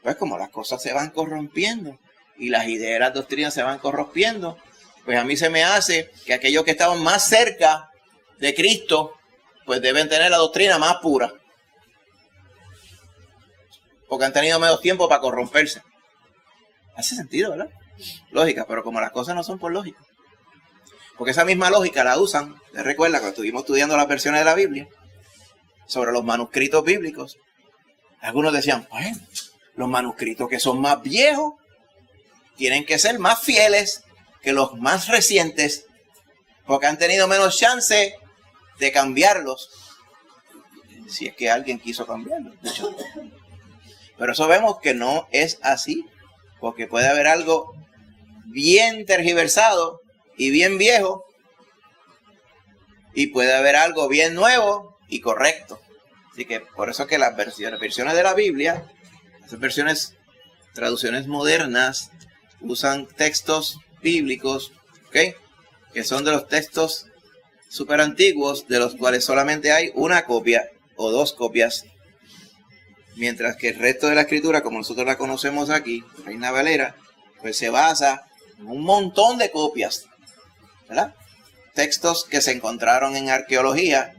pues como las cosas se van corrompiendo y las ideas, las doctrinas se van corrompiendo, pues a mí se me hace que aquellos que estaban más cerca de Cristo, pues deben tener la doctrina más pura. Porque han tenido menos tiempo para corromperse. Hace sentido, ¿verdad? Lógica, pero como las cosas no son por lógica. Porque esa misma lógica la usan, ¿te recuerda cuando estuvimos estudiando las versiones de la Biblia? Sobre los manuscritos bíblicos. Algunos decían, bueno, los manuscritos que son más viejos tienen que ser más fieles que los más recientes, porque han tenido menos chance de cambiarlos, si es que alguien quiso cambiarlos. Pero eso vemos que no es así, porque puede haber algo bien tergiversado y bien viejo, y puede haber algo bien nuevo y correcto. Así que por eso que las versiones de la Biblia, esas versiones, traducciones modernas, usan textos bíblicos, ¿ok? Que son de los textos súper antiguos, de los cuales solamente hay una copia o dos copias, mientras que el resto de la escritura, como nosotros la conocemos aquí, Reina Valera, pues se basa en un montón de copias, ¿verdad? Textos que se encontraron en arqueología,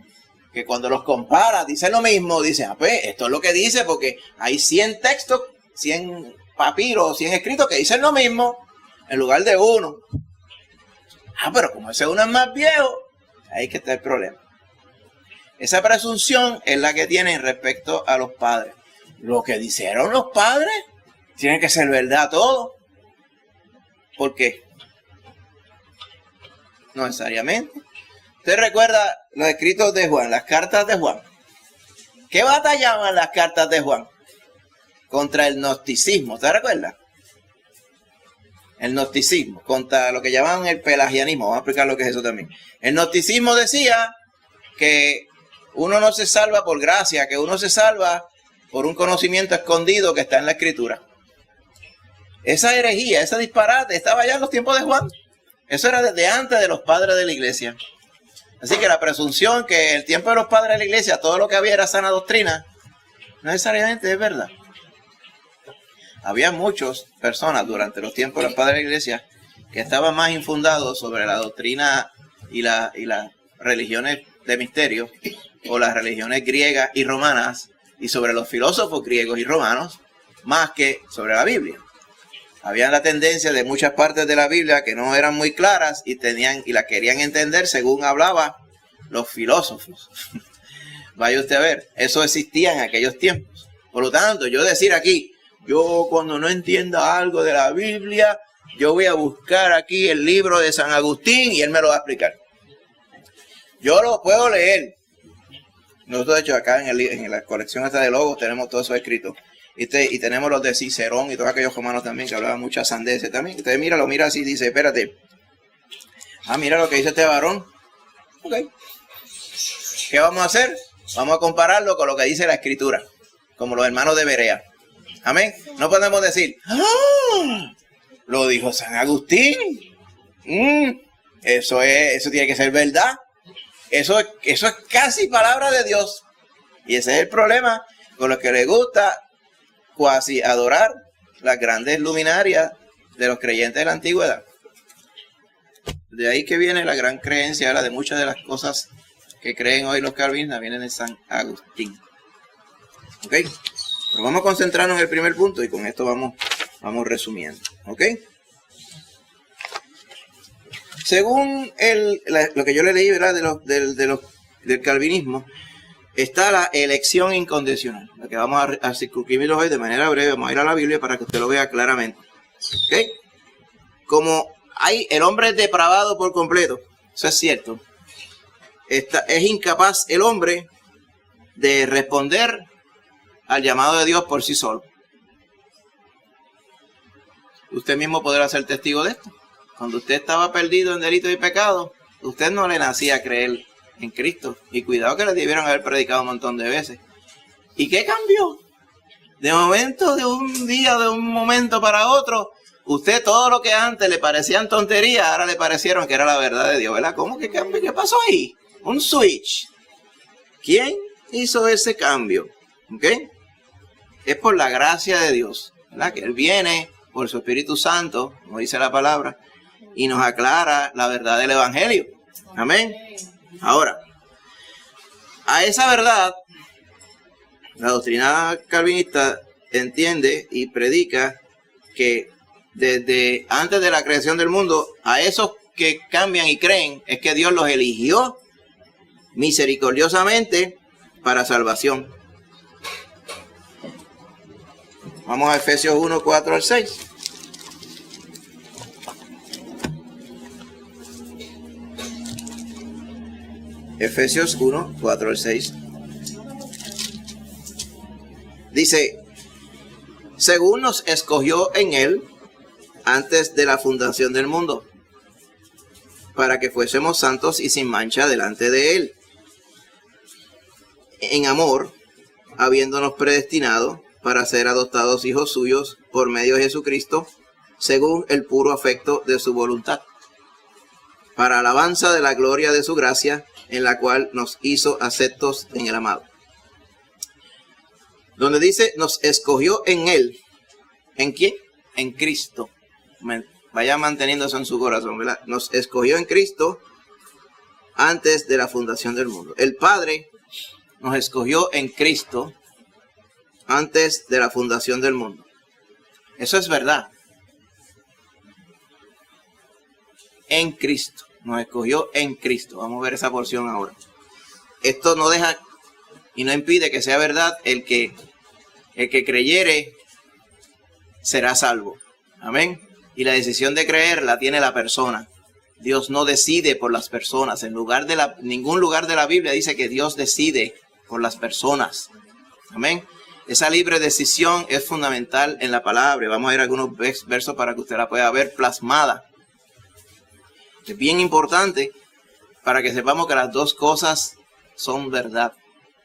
que cuando los compara dicen lo mismo, dicen, pues esto es lo que dice, porque hay 100 textos, 100 papiros, 100 escritos que dicen lo mismo, en lugar de uno. Pero como ese uno es más viejo, ahí que está el problema. Esa presunción es la que tienen respecto a los padres. Lo que dijeron los padres tiene que ser verdad todo. ¿Por qué? No necesariamente. ¿Usted recuerda los escritos de Juan, las cartas de Juan? ¿Qué batallaban las cartas de Juan? Contra el gnosticismo, ¿usted recuerda? El gnosticismo, contra lo que llamaban el pelagianismo. Vamos a explicar lo que es eso también. El gnosticismo decía que uno no se salva por gracia, que uno se salva por un conocimiento escondido que está en la Escritura. Esa herejía, ese disparate, estaba ya en los tiempos de Juan. Eso era desde antes de los padres de la iglesia. Así que la presunción que en el tiempo de los padres de la iglesia todo lo que había era sana doctrina, no necesariamente es verdad. Había muchas personas durante los tiempos de los padres de la iglesia que estaban más infundados sobre la doctrina y las religiones de misterio, o las religiones griegas y romanas, y sobre los filósofos griegos y romanos, más que sobre la Biblia. Había la tendencia de muchas partes de la Biblia que no eran muy claras y la querían entender según hablaban los filósofos. Vaya usted a ver, eso existía en aquellos tiempos. Por lo tanto, yo decir aquí, yo cuando no entienda algo de la Biblia, yo voy a buscar aquí el libro de San Agustín y él me lo va a explicar. Yo lo puedo leer. Nosotros, de hecho, acá en la colección esta de logos tenemos todo eso escrito. Y tenemos los de Cicerón y todos aquellos romanos también que hablaban muchas sandeces también. Usted mira así, dice, espérate. Mira lo que dice este varón. Ok. ¿Qué vamos a hacer? Vamos a compararlo con lo que dice la Escritura. Como los hermanos de Berea. Amén. No podemos decir, lo dijo San Agustín. Eso tiene que ser verdad. Eso es casi palabra de Dios. Y ese es el problema con los que les gusta cuasi adorar las grandes luminarias de los creyentes de la antigüedad. De ahí que viene la gran creencia, de muchas de las cosas que creen hoy los calvinistas, vienen de San Agustín. ¿Ok? Pero vamos a concentrarnos en el primer punto y con esto vamos resumiendo. ¿Ok? Según lo que yo le leí, ¿verdad? del calvinismo, está la elección incondicional, la que vamos a circunscribir hoy de manera breve. Vamos a ir a la Biblia para que usted lo vea claramente. ¿Okay? Como hay el hombre es depravado por completo, eso es cierto. Es incapaz el hombre de responder al llamado de Dios por sí solo. Usted mismo podrá ser testigo de esto. Cuando usted estaba perdido en delitos y pecados, usted no le nacía a creer en Cristo. Y cuidado que le debieron haber predicado un montón de veces. ¿Y qué cambió? De momento, de un día, de un momento para otro, usted todo lo que antes le parecían tonterías, ahora le parecieron que era la verdad de Dios, ¿verdad? ¿Cómo que cambió? ¿Qué pasó ahí? Un switch. ¿Quién hizo ese cambio? ¿Ok? Es por la gracia de Dios, ¿verdad? Que Él viene por su Espíritu Santo, como dice la palabra, y nos aclara la verdad del Evangelio. Amén. Ahora, a esa verdad, la doctrina calvinista entiende y predica que desde antes de la creación del mundo, a esos que cambian y creen, es que Dios los eligió misericordiosamente para salvación. Vamos a Efesios 1, 4 al 6. Efesios 1, 4 al 6. Dice, según nos escogió en Él antes de la fundación del mundo, para que fuésemos santos y sin mancha delante de Él, en amor, habiéndonos predestinado para ser adoptados hijos suyos por medio de Jesucristo, según el puro afecto de su voluntad, para alabanza de la gloria de su gracia, en la cual nos hizo aceptos en el amado. Donde dice, nos escogió en Él. ¿En quién? En Cristo. Vaya manteniendo eso en su corazón, ¿verdad? Nos escogió en Cristo antes de la fundación del mundo. El Padre nos escogió en Cristo antes de la fundación del mundo. Eso es verdad. En Cristo. Nos escogió en Cristo. Vamos a ver esa porción ahora. Esto no deja y no impide que sea verdad. El que creyere será salvo. Amén. Y la decisión de creer la tiene la persona. Dios no decide por las personas. En ningún lugar de la Biblia dice que Dios decide por las personas. Amén. Esa libre decisión es fundamental en la palabra. Vamos a ir a algunos versos para que usted la pueda ver plasmada. Es bien importante para que sepamos que las dos cosas son verdad.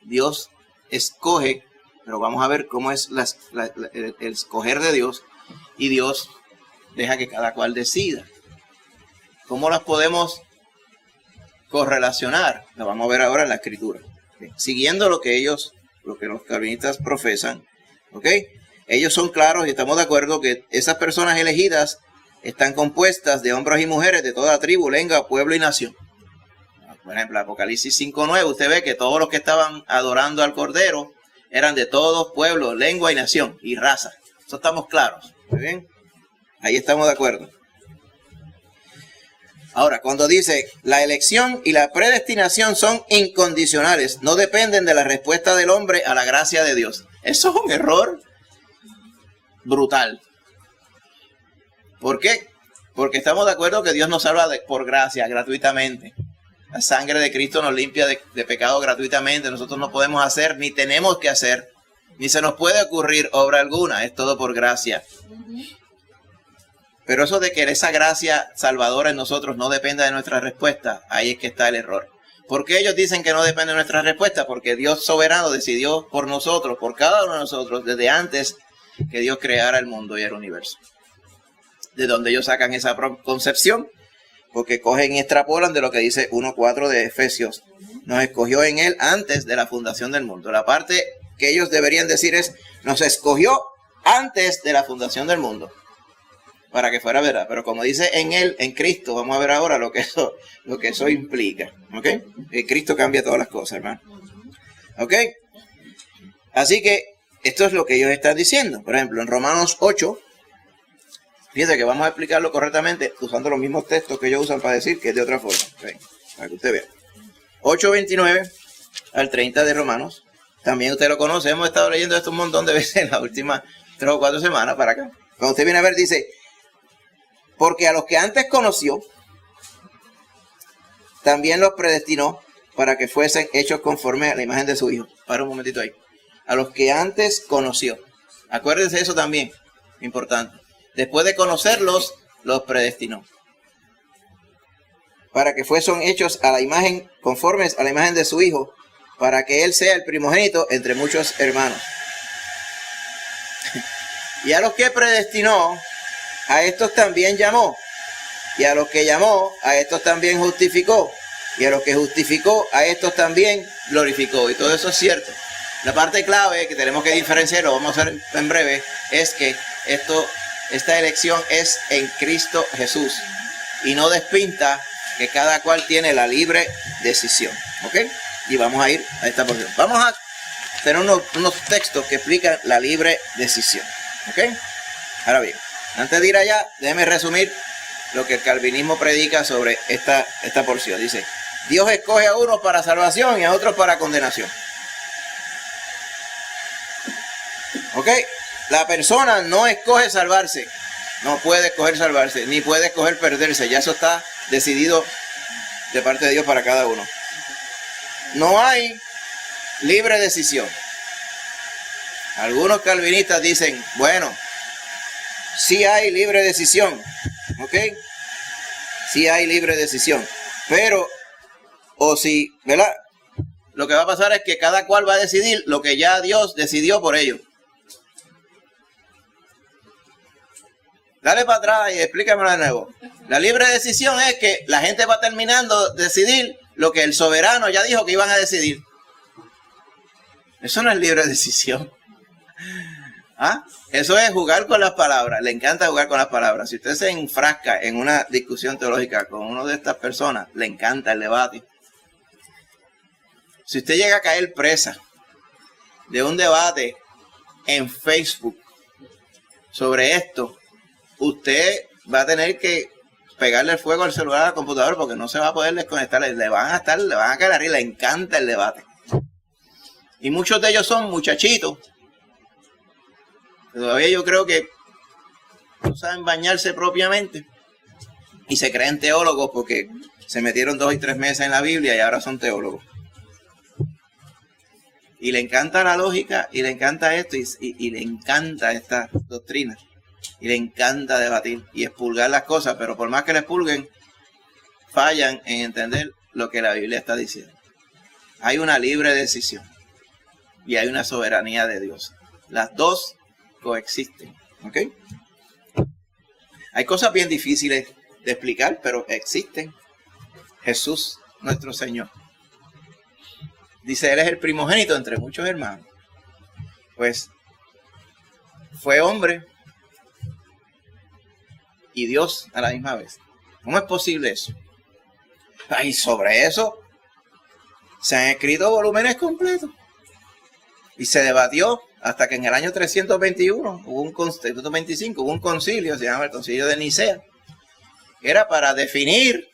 Dios escoge, pero vamos a ver cómo es el escoger de Dios, y Dios deja que cada cual decida. ¿Cómo las podemos correlacionar? Lo vamos a ver ahora en la Escritura. ¿Okay? Siguiendo lo que los calvinistas profesan, ¿ok? Ellos son claros y estamos de acuerdo que esas personas elegidas están compuestas de hombres y mujeres de toda tribu, lengua, pueblo y nación. Por ejemplo, Apocalipsis 5:9, usted ve que todos los que estaban adorando al Cordero eran de todos pueblos, lengua y nación y raza. Eso estamos claros. Muy bien. Ahí estamos de acuerdo. Ahora, cuando dice la elección y la predestinación son incondicionales, no dependen de la respuesta del hombre a la gracia de Dios. Eso es un error brutal. ¿Por qué? Porque estamos de acuerdo que Dios nos salva por gracia, gratuitamente. La sangre de Cristo nos limpia de pecado gratuitamente. Nosotros no podemos hacer, ni tenemos que hacer, ni se nos puede ocurrir obra alguna. Es todo por gracia. Pero eso de que esa gracia salvadora en nosotros no dependa de nuestra respuesta, ahí es que está el error. ¿Por qué ellos dicen que no depende de nuestra respuesta? Porque Dios soberano decidió por nosotros, por cada uno de nosotros, desde antes que Dios creara el mundo y el universo. De donde ellos sacan esa concepción, porque cogen y extrapolan de lo que dice 1:4 de Efesios. Nos escogió en Él antes de la fundación del mundo. La parte que ellos deberían decir es, nos escogió antes de la fundación del mundo, para que fuera verdad. Pero como dice en Él, en Cristo, vamos a ver ahora lo que eso implica. ¿Ok? Cristo cambia todas las cosas, hermano. ¿Ok? Así que esto es lo que ellos están diciendo. Por ejemplo, en Romanos 8, fíjense que vamos a explicarlo correctamente usando los mismos textos que ellos usan para decir que es de otra forma. Okay, para que usted vea. 8:29 al 30 de Romanos. También usted lo conoce, hemos estado leyendo esto un montón de veces en las últimas 3 o 4 semanas para acá. Cuando usted viene a ver, dice, porque a los que antes conoció, también los predestinó para que fuesen hechos conforme a la imagen de su Hijo. Para un momentito ahí. A los que antes conoció. Acuérdense de eso también, importante. Después de conocerlos, los predestinó. Para que fuesen hechos a la imagen, conformes a la imagen de su Hijo, para que Él sea el primogénito entre muchos hermanos. Y a los que predestinó, a estos también llamó. Y a los que llamó, a estos también justificó. Y a los que justificó, a estos también glorificó. Y todo eso es cierto. La parte clave que tenemos que diferenciar, lo vamos a hacer en breve, es que esta elección es en Cristo Jesús. Y no despinta que cada cual tiene la libre decisión. ¿Ok? Y vamos a ir a esta porción. Vamos a tener unos textos que explican la libre decisión. ¿Ok? Ahora bien, antes de ir allá, déjeme resumir lo que el calvinismo predica sobre esta porción. Dice, Dios escoge a unos para salvación y a otros para condenación. ¿Ok? La persona no escoge salvarse. No puede escoger salvarse, ni puede escoger perderse. Ya eso está decidido de parte de Dios para cada uno. No hay libre decisión. Algunos calvinistas dicen, bueno, sí hay libre decisión, ¿ok? Sí hay libre decisión, pero, o si, ¿verdad? Lo que va a pasar es que cada cual va a decidir lo que ya Dios decidió por ellos. Dale para atrás y explícamelo de nuevo. La libre decisión es que la gente va terminando de decidir lo que el soberano ya dijo que iban a decidir. Eso no es libre decisión. ¿Ah? Eso es jugar con las palabras. Le encanta jugar con las palabras. Si usted se enfrasca en una discusión teológica con una de estas personas, le encanta el debate. Si usted llega a caer presa de un debate en Facebook sobre esto, usted va a tener que pegarle el fuego al celular al computador porque no se va a poder desconectar. Le van a caer arriba. Le encanta el debate. Y muchos de ellos son muchachitos. Todavía yo creo que no saben bañarse propiamente. Y se creen teólogos porque se metieron 2 y 3 meses en la Biblia y ahora son teólogos. Y le encanta la lógica y le encanta esto y le encanta esta doctrina. Y le encanta debatir y expurgar las cosas, pero por más que le expurguen, fallan en entender lo que la Biblia está diciendo. Hay una libre decisión y hay una soberanía de Dios. Las dos coexisten, ¿ok? Hay cosas bien difíciles de explicar, pero existen. Jesús, nuestro Señor. Dice, Él es el primogénito entre muchos hermanos. Pues, fue hombre y Dios a la misma vez. ¿Cómo es posible eso? Y sobre eso se han escrito volúmenes completos. Y se debatió hasta que en el año 321 hubo un 325, hubo un concilio, se llama el Concilio de Nicea. Era para definir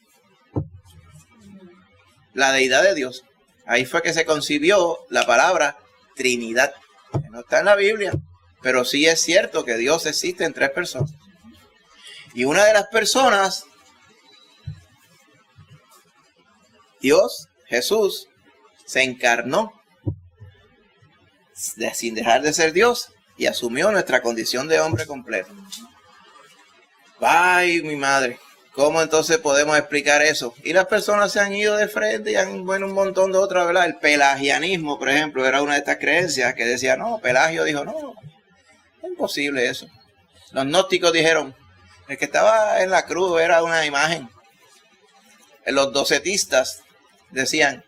la deidad de Dios. Ahí fue que se concibió la palabra Trinidad, que no está en la Biblia, pero sí es cierto que Dios existe en 3 personas. Y una de las personas, Dios, Jesús, se encarnó sin dejar de ser Dios y asumió nuestra condición de hombre completo. Ay, mi madre, ¿cómo entonces podemos explicar eso? Y las personas se han ido de frente y han, bueno, un montón de otras, ¿verdad? El pelagianismo, por ejemplo, era una de estas creencias que decía, no, Pelagio dijo, no, es imposible eso. Los gnósticos dijeron, el que estaba en la cruz era una imagen. Los docetistas decían,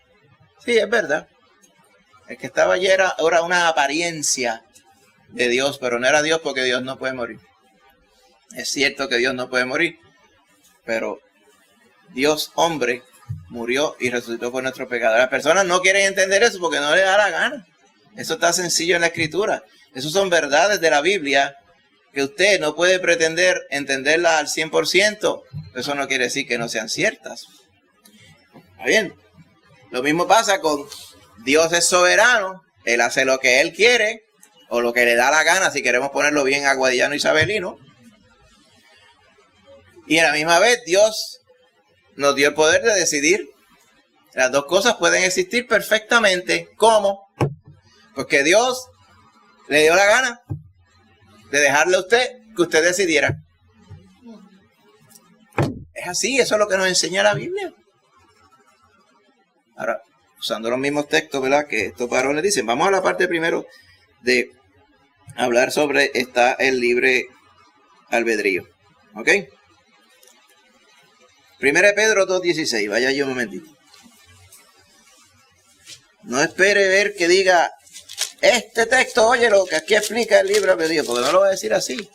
sí, es verdad. El que estaba allí era una apariencia de Dios, pero no era Dios porque Dios no puede morir. Es cierto que Dios no puede morir, pero Dios, hombre, murió y resucitó por nuestros pecados. Las personas no quieren entender eso porque no les da la gana. Eso está sencillo en la Escritura. Esas son verdades de la Biblia que usted no puede pretender entenderlas al 100%. Eso no quiere decir que no sean ciertas. ¿Está bien? Lo mismo pasa con Dios es soberano, Él hace lo que Él quiere o lo que le da la gana, si queremos ponerlo bien aguadillano isabelino. Y a la misma vez Dios nos dio el poder de decidir. Las dos cosas pueden existir perfectamente. ¿Cómo? Porque Dios le dio la gana de dejarle a usted que usted decidiera. Es así, eso es lo que nos enseña la Biblia. Ahora, usando los mismos textos, ¿verdad?, que estos varones dicen, vamos a la parte primero de hablar sobre el libre albedrío. ¿Ok? 1 Pedro 2:16, vaya yo un momentito. No espere ver que diga, este texto, oye, lo que aquí explica el libre albedrío, porque no lo va a decir así.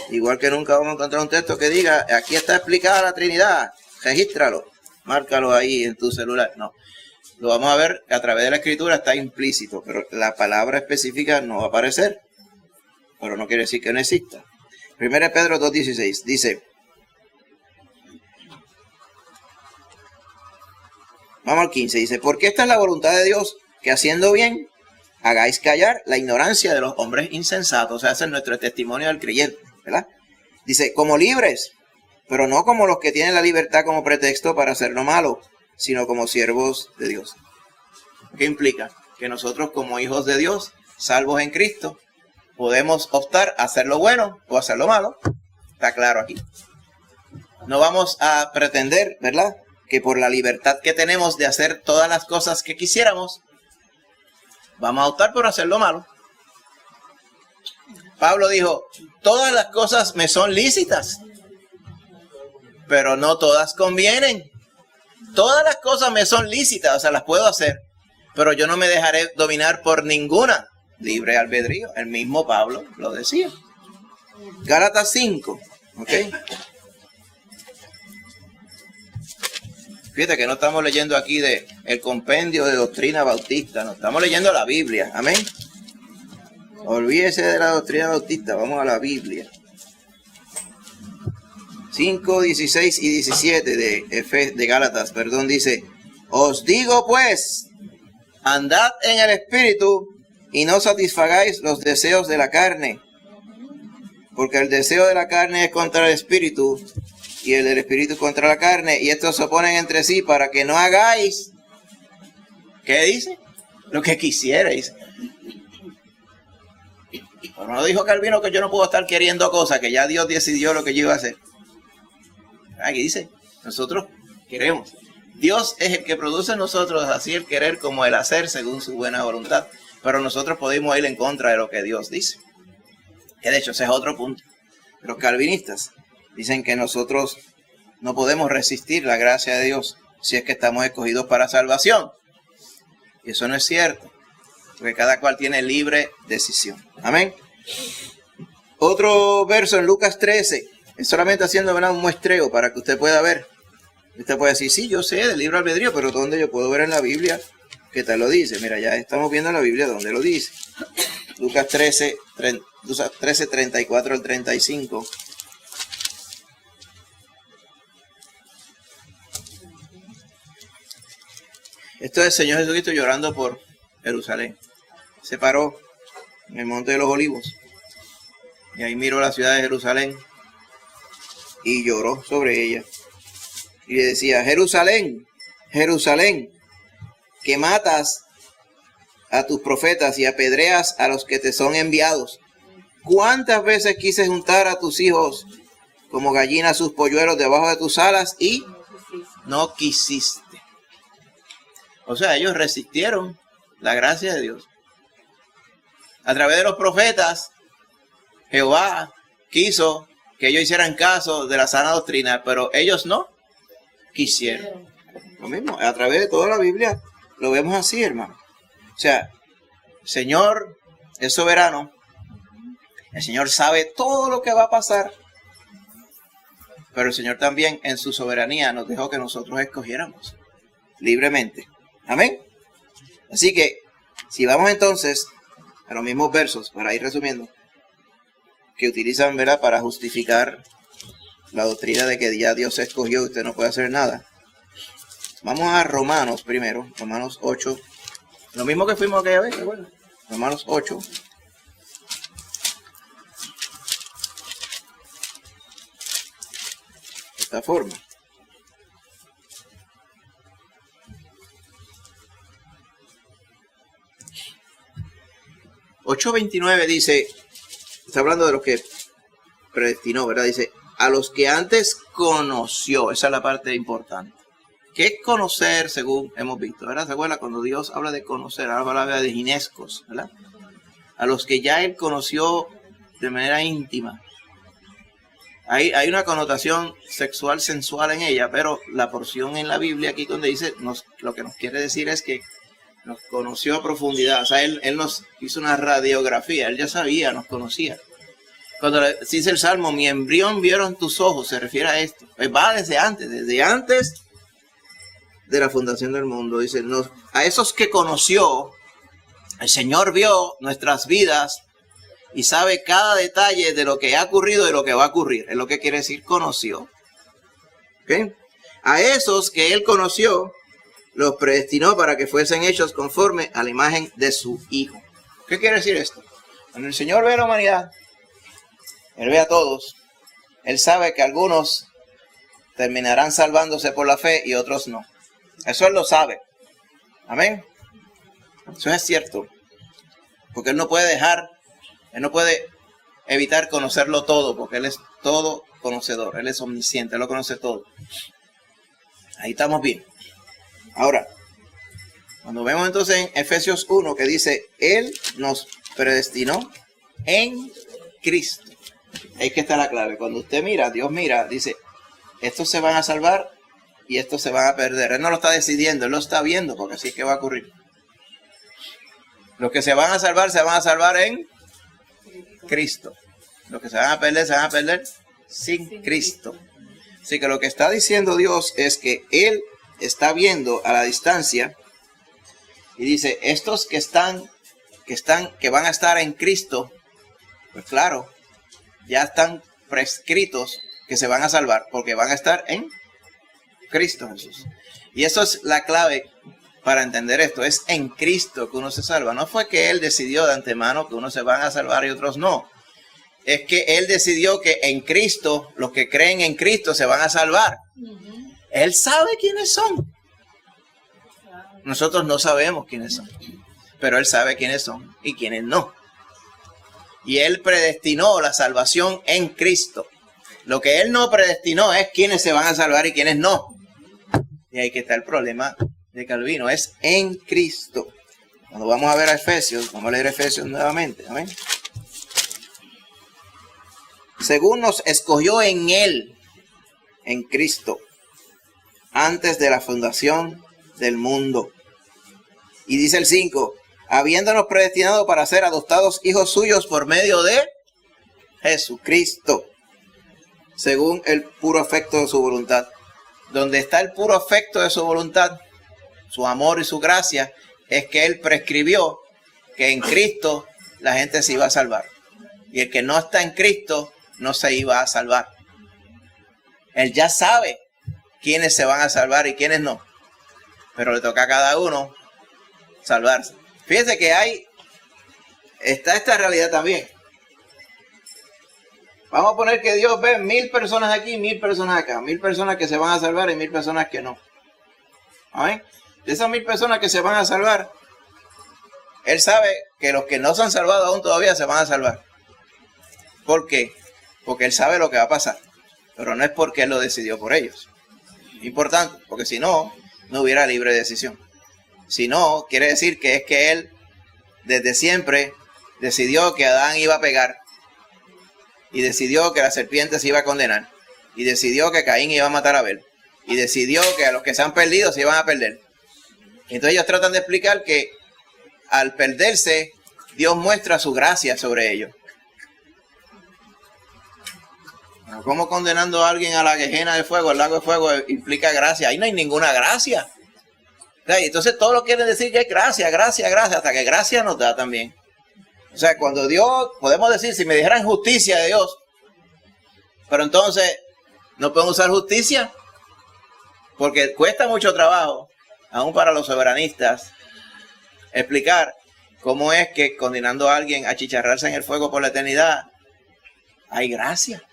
Igual que nunca vamos a encontrar un texto que diga, aquí está explicada la Trinidad, regístralo, márcalo ahí en tu celular. No, lo vamos a ver que a través de la Escritura está implícito, pero la palabra específica no va a aparecer, pero no quiere decir que no exista. 1 Pedro 2:16 dice, vamos al 15, dice, porque esta es la voluntad de Dios, que haciendo bien, hagáis callar la ignorancia de los hombres insensatos. O sea, ese es nuestro testimonio del creyente, ¿verdad? Dice, como libres, pero no como los que tienen la libertad como pretexto para hacer lo malo, sino como siervos de Dios. ¿Qué implica? Que nosotros como hijos de Dios, salvos en Cristo, podemos optar a hacer lo bueno o hacer lo malo. Está claro aquí. No vamos a pretender, ¿verdad?, que por la libertad que tenemos de hacer todas las cosas que quisiéramos, vamos a optar por hacer lo malo. Pablo dijo, todas las cosas me son lícitas, pero no todas convienen. Todas las cosas me son lícitas, o sea, las puedo hacer, pero yo no me dejaré dominar por ninguna. Libre albedrío, el mismo Pablo lo decía. Gálatas 5, ¿ok? Fíjate que no estamos leyendo aquí el compendio de doctrina bautista, no, estamos leyendo la Biblia, amén. Olvídese de la doctrina bautista, vamos a la Biblia. 5, 16 y 17 de Gálatas, dice, os digo pues, andad en el Espíritu y no satisfagáis los deseos de la carne, porque el deseo de la carne es contra el Espíritu, y el del Espíritu contra la carne, y estos se oponen entre sí para que no hagáis, ¿qué dice? Lo que quisierais. Pero no dijo Calvino que yo no puedo estar queriendo cosas, que ya Dios decidió lo que yo iba a hacer. Aquí dice, nosotros queremos. Dios es el que produce en nosotros así el querer como el hacer según su buena voluntad. Pero nosotros podemos ir en contra de lo que Dios dice. Que de hecho ese es otro punto. Los calvinistas dicen que nosotros no podemos resistir la gracia de Dios si es que estamos escogidos para salvación. Y eso no es cierto, porque cada cual tiene libre decisión. Amén. Otro verso en Lucas 13, es solamente haciendo un muestreo para que usted pueda ver. Usted puede decir, sí, yo sé del libre albedrío, pero ¿dónde yo puedo ver en la Biblia qué tal lo dice? Mira, ya estamos viendo en la Biblia dónde lo dice. Lucas 13, 34 al 35. Esto es el Señor Jesucristo llorando por Jerusalén. Se paró en el Monte de los Olivos y ahí miró la ciudad de Jerusalén y lloró sobre ella. Y le decía, Jerusalén, Jerusalén, que matas a tus profetas y apedreas a los que te son enviados. ¿Cuántas veces quise juntar a tus hijos como gallinas sus polluelos debajo de tus alas y no quisiste? O sea, ellos resistieron la gracia de Dios. A través de los profetas, Jehová quiso que ellos hicieran caso de la sana doctrina, pero ellos no quisieron. Lo mismo, a través de toda la Biblia lo vemos así, hermano. O sea, el Señor es soberano. El Señor sabe todo lo que va a pasar. Pero el Señor también en su soberanía nos dejó que nosotros escogiéramos libremente. Amén. Así que, si vamos entonces a los mismos versos, para ir resumiendo, que utilizan, ¿verdad?, para justificar la doctrina de que ya Dios escogió y usted no puede hacer nada. Vamos a Romanos primero, Romanos 8, Lo mismo que fuimos aquella vez, bueno, Romanos 8. De esta forma. 8:29 dice, está hablando de los que predestinó, ¿verdad? Dice, a los que antes conoció, esa es la parte importante. ¿Qué es conocer según hemos visto, verdad? ¿Se acuerda? Cuando Dios habla de conocer, habla de ginescos, ¿verdad? A los que ya Él conoció de manera íntima. Hay una connotación sexual, sensual en ella, pero la porción en la Biblia aquí donde dice, lo que nos quiere decir es que nos conoció a profundidad. O sea, él nos hizo una radiografía, Él ya sabía, nos conocía. Cuando dice el Salmo, mi embrión vieron tus ojos, se refiere a esto. Pues va desde antes de la fundación del mundo. Dice, a esos que conoció, el Señor vio nuestras vidas y sabe cada detalle de lo que ha ocurrido y de lo que va a ocurrir. Es lo que quiere decir conoció. ¿Okay? A esos que Él conoció, los predestinó para que fuesen hechos conforme a la imagen de su Hijo. ¿Qué quiere decir esto? Cuando el Señor ve a la humanidad, Él ve a todos. Él sabe que algunos terminarán salvándose por la fe y otros no. Eso Él lo sabe. Amén. Eso es cierto. Porque Él no puede evitar conocerlo todo, porque Él es todo conocedor. Él es omnisciente, Él lo conoce todo. Ahí estamos bien. Ahora, cuando vemos entonces en Efesios 1 que dice, Él nos predestinó en Cristo. Ahí que está la clave. Cuando usted mira, Dios mira, dice, estos se van a salvar y estos se van a perder. Él no lo está decidiendo, Él lo está viendo, porque así es que va a ocurrir. Los que se van a salvar en Cristo. Los que se van a perder sin Cristo. Así que lo que está diciendo Dios es que Él está viendo a la distancia y dice, estos que van a estar en Cristo, pues claro, ya están prescritos que se van a salvar, porque van a estar en Cristo Jesús. Y eso es la clave para entender esto, es en Cristo que uno se salva. No fue que Él decidió de antemano que unos se van a salvar y otros no. Es que Él decidió que en Cristo, los que creen en Cristo se van a salvar. Él sabe quiénes son. Nosotros no sabemos quiénes son, pero Él sabe quiénes son y quiénes no. Y Él predestinó la salvación en Cristo. Lo que Él no predestinó es quiénes se van a salvar y quiénes no. Y ahí que está el problema de Calvino, es en Cristo. Cuando vamos a ver a Efesios, vamos a leer Efesios nuevamente. Amén. Según nos escogió en Él, en Cristo, antes de la fundación del mundo. Y dice el 5, habiéndonos predestinado para ser adoptados hijos suyos por medio de Jesucristo, según el puro afecto de su voluntad. Donde está el puro afecto de su voluntad, su amor y su gracia, es que Él prescribió que en Cristo la gente se iba a salvar. Y el que no está en Cristo no se iba a salvar. Él ya sabe quiénes se van a salvar y quiénes no. Pero le toca a cada uno salvarse. Fíjense que está esta realidad también. Vamos a poner que Dios ve 1000 personas aquí, 1000 personas acá. 1000 personas que se van a salvar y 1000 personas que no. ¿Amén? De esas 1000 personas que se van a salvar, Él sabe que los que no se han salvado aún todavía se van a salvar. ¿Por qué? Porque Él sabe lo que va a pasar. Pero no es porque Él lo decidió por ellos. Importante, porque si no, no hubiera libre decisión. Si no, quiere decir que es que Él desde siempre decidió que Adán iba a pecar. Y decidió que la serpiente se iba a condenar. Y decidió que Caín iba a matar a Abel. Y decidió que a los que se han perdido se iban a perder. Entonces ellos tratan de explicar que al perderse, Dios muestra su gracia sobre ellos. ¿Cómo condenando a alguien a la gehenna de fuego, al lago de fuego, implica gracia? Ahí no hay ninguna gracia. Entonces todo lo quiere decir que es gracia, gracia, gracia, hasta que gracia nos da también. O sea, cuando Dios, podemos decir, si me dijeran justicia de Dios, pero entonces no podemos usar justicia, porque cuesta mucho trabajo, aún para los soberanistas, explicar cómo es que condenando a alguien a achicharrarse en el fuego por la eternidad, hay gracia.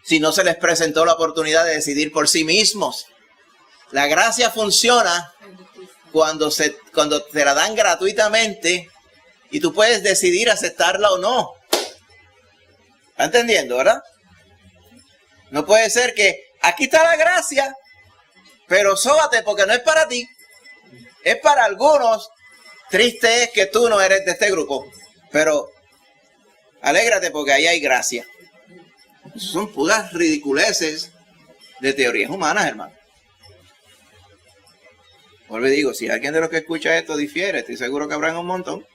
Si no se les presentó la oportunidad de decidir por sí mismos. La gracia funciona cuando te la dan gratuitamente y tú puedes decidir aceptarla o no. ¿Está entendiendo, verdad? No puede ser que aquí está la gracia, pero sóbate porque no es para ti. Es para algunos. Triste es que tú no eres de este grupo, pero alégrate porque ahí hay gracia. Eso son puras ridiculeces de teorías humanas, hermano. Vuelvo y digo, si alguien de los que escucha esto difiere, estoy seguro que habrán un montón,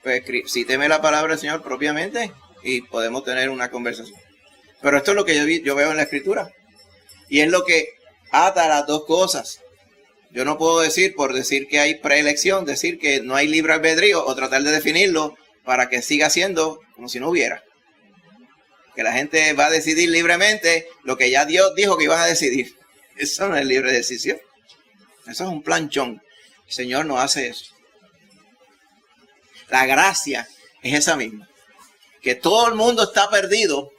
pues cíteme la palabra del Señor propiamente y podemos tener una conversación. Pero esto es lo que yo veo en la Escritura. Y es lo que ata las dos cosas. Yo no puedo decir, por decir que hay preelección, decir que no hay libre albedrío o tratar de definirlo para que siga siendo como si no hubiera. Que la gente va a decidir libremente lo que ya Dios dijo que iban a decidir. Eso no es libre decisión. Eso es un planchón. El Señor no hace eso. La gracia es esa misma. Que todo el mundo está perdido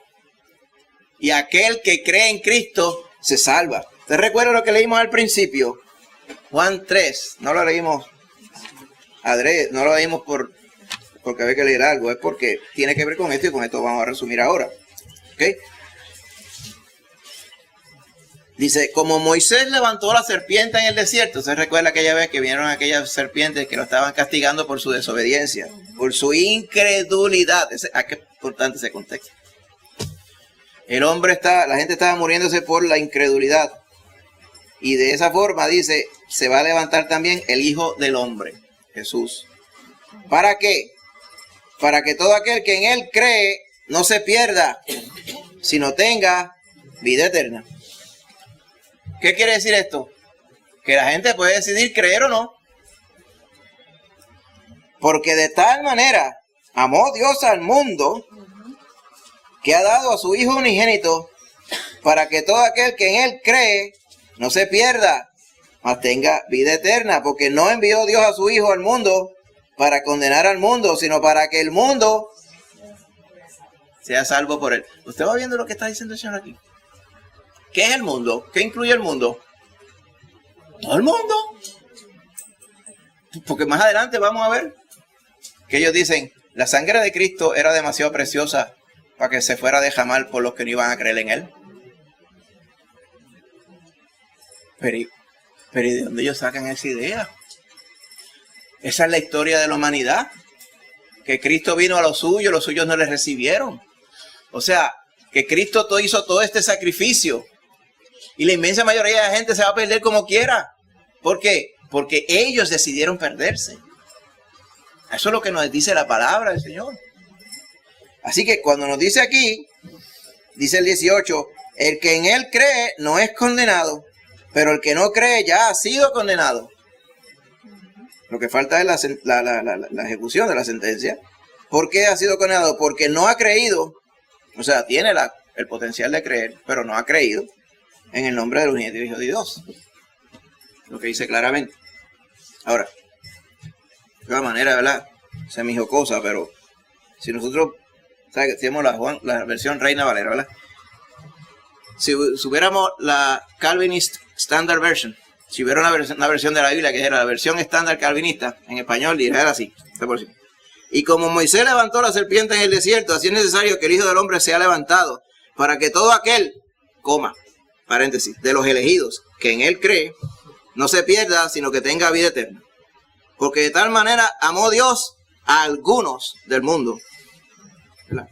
y aquel que cree en Cristo se salva. ¿Te recuerda lo que leímos al principio? Juan 3, no lo leímos no lo leímos porque había que leer algo, es porque tiene que ver con esto y con esto vamos a resumir ahora. ¿Okay? Dice, como Moisés levantó la serpiente en el desierto, se recuerda aquella vez que vinieron aquellas serpientes que lo estaban castigando por su desobediencia, por su incredulidad. Qué importante ese contexto. La gente estaba muriéndose por la incredulidad. Y de esa forma, dice, se va a levantar también el Hijo del Hombre, Jesús. ¿Para qué? Para que todo aquel que en Él cree no se pierda, sino tenga vida eterna. ¿Qué quiere decir esto? Que la gente puede decidir creer o no. Porque de tal manera amó Dios al mundo que ha dado a su Hijo unigénito para que todo aquel que en Él cree no se pierda, mas tenga vida eterna, porque no envió Dios a su Hijo al mundo para condenar al mundo, sino para que el mundo sea salvo por él. ¿Usted va viendo lo que está diciendo el Señor aquí? ¿Qué es el mundo? ¿Qué incluye el mundo? ¿Todo el mundo? Porque más adelante vamos a ver que ellos dicen, la sangre de Cristo era demasiado preciosa para que se fuera a derramar por los que no iban a creer en Él. Pero ¿y de dónde ellos sacan esa idea? Esa es la historia de la humanidad. Que Cristo vino a los suyos no le recibieron. O sea, que Cristo hizo todo este sacrificio. Y la inmensa mayoría de la gente se va a perder como quiera. ¿Por qué? Porque ellos decidieron perderse. Eso es lo que nos dice la palabra del Señor. Así que cuando nos dice aquí, dice el 18, el que en Él cree no es condenado, pero el que no cree ya ha sido condenado. Lo que falta es la ejecución de la sentencia. ¿Por qué ha sido condenado? Porque no ha creído, o sea, tiene el potencial de creer, pero no ha creído en el nombre del unigénito Hijo de Dios. Lo que dice claramente. Ahora, de todas maneras, ¿verdad? Semi-jocosa, pero si nosotros, ¿sabes? Tenemos la versión Reina Valera, ¿verdad? Si hubiéramos la Calvinist Standard Version, si hubiera una versión de la Biblia que era la versión estándar calvinista, en español diría así, y como Moisés levantó la serpiente en el desierto, así es necesario que el Hijo del Hombre sea levantado, para que todo aquel, paréntesis, de los elegidos, que en Él cree, no se pierda, sino que tenga vida eterna. Porque de tal manera amó Dios a algunos del mundo, ¿verdad?,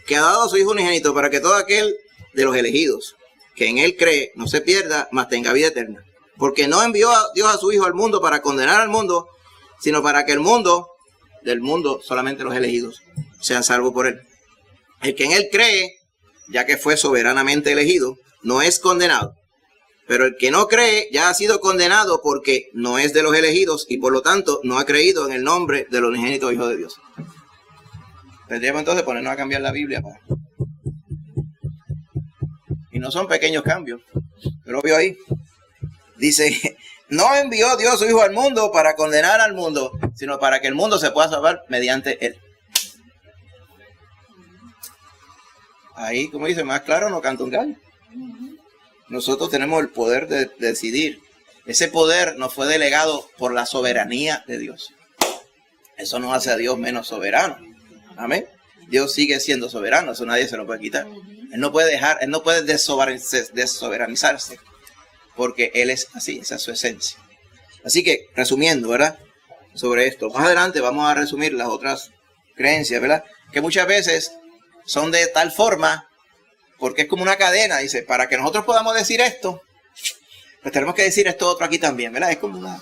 que ha dado a su Hijo unigénito, para que todo aquel de los elegidos, que en Él cree, no se pierda, mas tenga vida eterna. Porque no envió a Dios a su Hijo al mundo para condenar al mundo, sino para que del mundo solamente los elegidos sean salvos por Él. El que en Él cree, ya que fue soberanamente elegido, no es condenado. Pero el que no cree ya ha sido condenado porque no es de los elegidos y por lo tanto no ha creído en el nombre del unigénito Hijo de Dios. Tendríamos entonces ponernos a cambiar la Biblia Y no son pequeños cambios. Yo lo veo ahí. Dice, No envió Dios a su Hijo al mundo para condenar al mundo, sino para que el mundo se pueda salvar mediante él. Ahí, como dice, más claro no canta un gallo. Nosotros tenemos el poder de decidir. Ese poder nos fue delegado por la soberanía de Dios. Eso no hace a Dios menos soberano. Amén. Dios sigue siendo soberano, eso nadie se lo puede quitar. Él no puede dejar, él no puede desoberanizarse, porque él es así, esa es su esencia. Así que, resumiendo, ¿verdad? Sobre esto, más adelante vamos a resumir las otras creencias, ¿verdad? Que muchas veces son de tal forma, porque es como una cadena, dice, para que nosotros podamos decir esto, pues tenemos que decir esto otro aquí también, ¿verdad? Es como una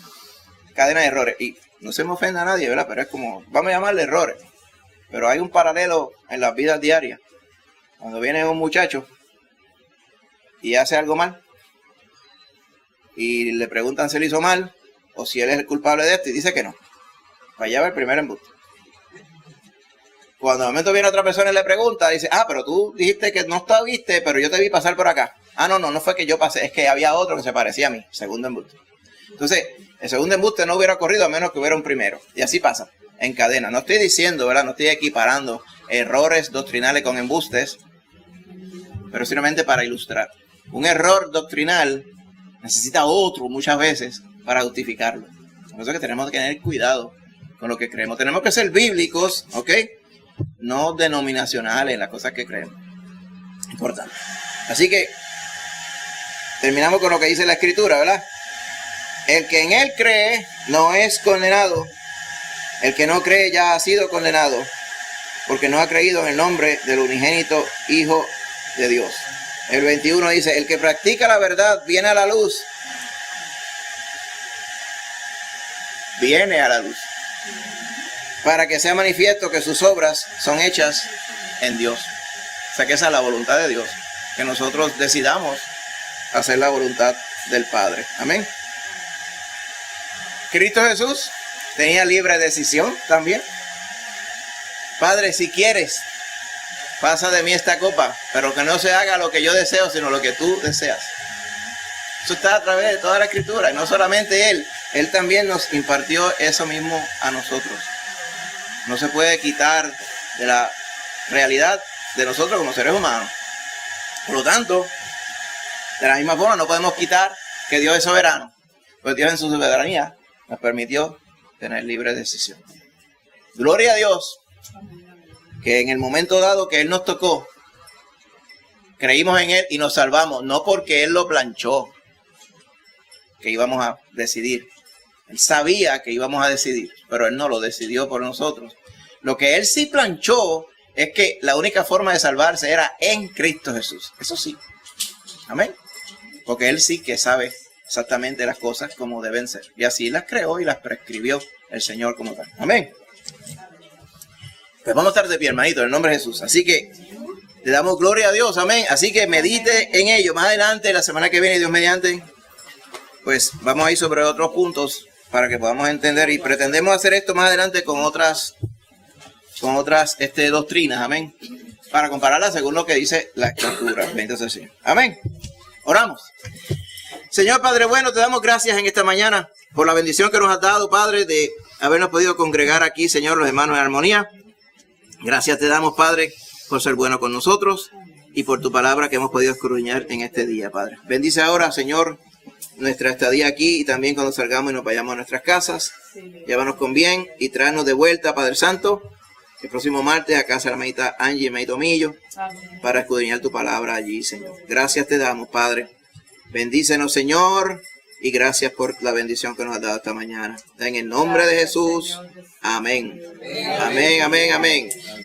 cadena de errores. Y no se me ofenda a nadie, ¿verdad? Pero es como, vamos a llamarle errores. Pero hay un paralelo en las vidas diarias. Cuando viene un muchacho y hace algo mal, y le preguntan si lo hizo mal, o si él es el culpable de esto, y dice que no. Allá va el primer embuste. Cuando de momento viene otra persona y le pregunta, dice, pero tú dijiste que no viste, pero yo te vi pasar por acá. No fue que yo pasé, es que había otro que se parecía a mí. Segundo embuste. Entonces, el segundo embuste no hubiera ocurrido a menos que hubiera un primero. Y así pasa, en cadena. No estoy diciendo, ¿verdad? No estoy equiparando errores doctrinales con embustes, pero simplemente para ilustrar. Un error doctrinal necesita otro muchas veces para justificarlo. Por eso es que tenemos que tener cuidado con lo que creemos. Tenemos que ser bíblicos, ¿ok? No denominacionales en las cosas que creemos. Importante. Así que terminamos con lo que dice la Escritura, ¿verdad? El que en él cree no es condenado. El que no cree ya ha sido condenado, porque no ha creído en el nombre del unigénito Hijo de Dios. El 21 dice, el que practica la verdad viene a la luz. Viene a la luz. Para que sea manifiesto que sus obras son hechas en Dios. O sea que esa es la voluntad de Dios. Que nosotros decidamos hacer la voluntad del Padre. Amén. Cristo Jesús tenía libre decisión también. Padre, si quieres, pasa de mí esta copa, pero que no se haga lo que yo deseo, sino lo que tú deseas. Eso está a través de toda la Escritura. Y no solamente Él también nos impartió eso mismo a nosotros. No se puede quitar de la realidad de nosotros como seres humanos. Por lo tanto, de la misma forma no podemos quitar que Dios es soberano. Pues Dios en su soberanía nos permitió tener libre decisión. Gloria a Dios, que en el momento dado que Él nos tocó, creímos en Él y nos salvamos, no porque Él lo planchó, que íbamos a decidir. Él sabía que íbamos a decidir, pero Él no lo decidió por nosotros. Lo que Él sí planchó es que la única forma de salvarse era en Cristo Jesús. Eso sí. Amén. Porque Él sí que sabe exactamente las cosas como deben ser. Y así las creó y las prescribió el Señor como tal. Amén. Pues vamos a estar de pie, hermanito, en el nombre de Jesús. Así que le damos gloria a Dios. Amén. Así que medite en ello. Más adelante, la semana que viene, Dios mediante, pues vamos a ir sobre otros puntos para que podamos entender. Y pretendemos hacer esto más adelante con otras doctrinas. Amén. Para compararlas según lo que dice la Escritura. Bendito sea el Señor. Amén. Oramos. Señor Padre bueno, te damos gracias en esta mañana por la bendición que nos has dado, Padre, de habernos podido congregar aquí, Señor, los hermanos en armonía. Gracias te damos, Padre, por ser bueno con nosotros y por tu palabra que hemos podido escudriñar en este día, Padre. Bendice ahora, Señor, nuestra estadía aquí y también cuando salgamos y nos vayamos a nuestras casas. Llévanos con bien y tráenos de vuelta, Padre Santo, el próximo martes a casa de la hermanita Angie y hermanito Millo, para escudriñar tu palabra allí, Señor. Gracias te damos, Padre. Bendícenos, Señor, y gracias por la bendición que nos has dado esta mañana. En el nombre de Jesús. Amén. Amén, amén, amén.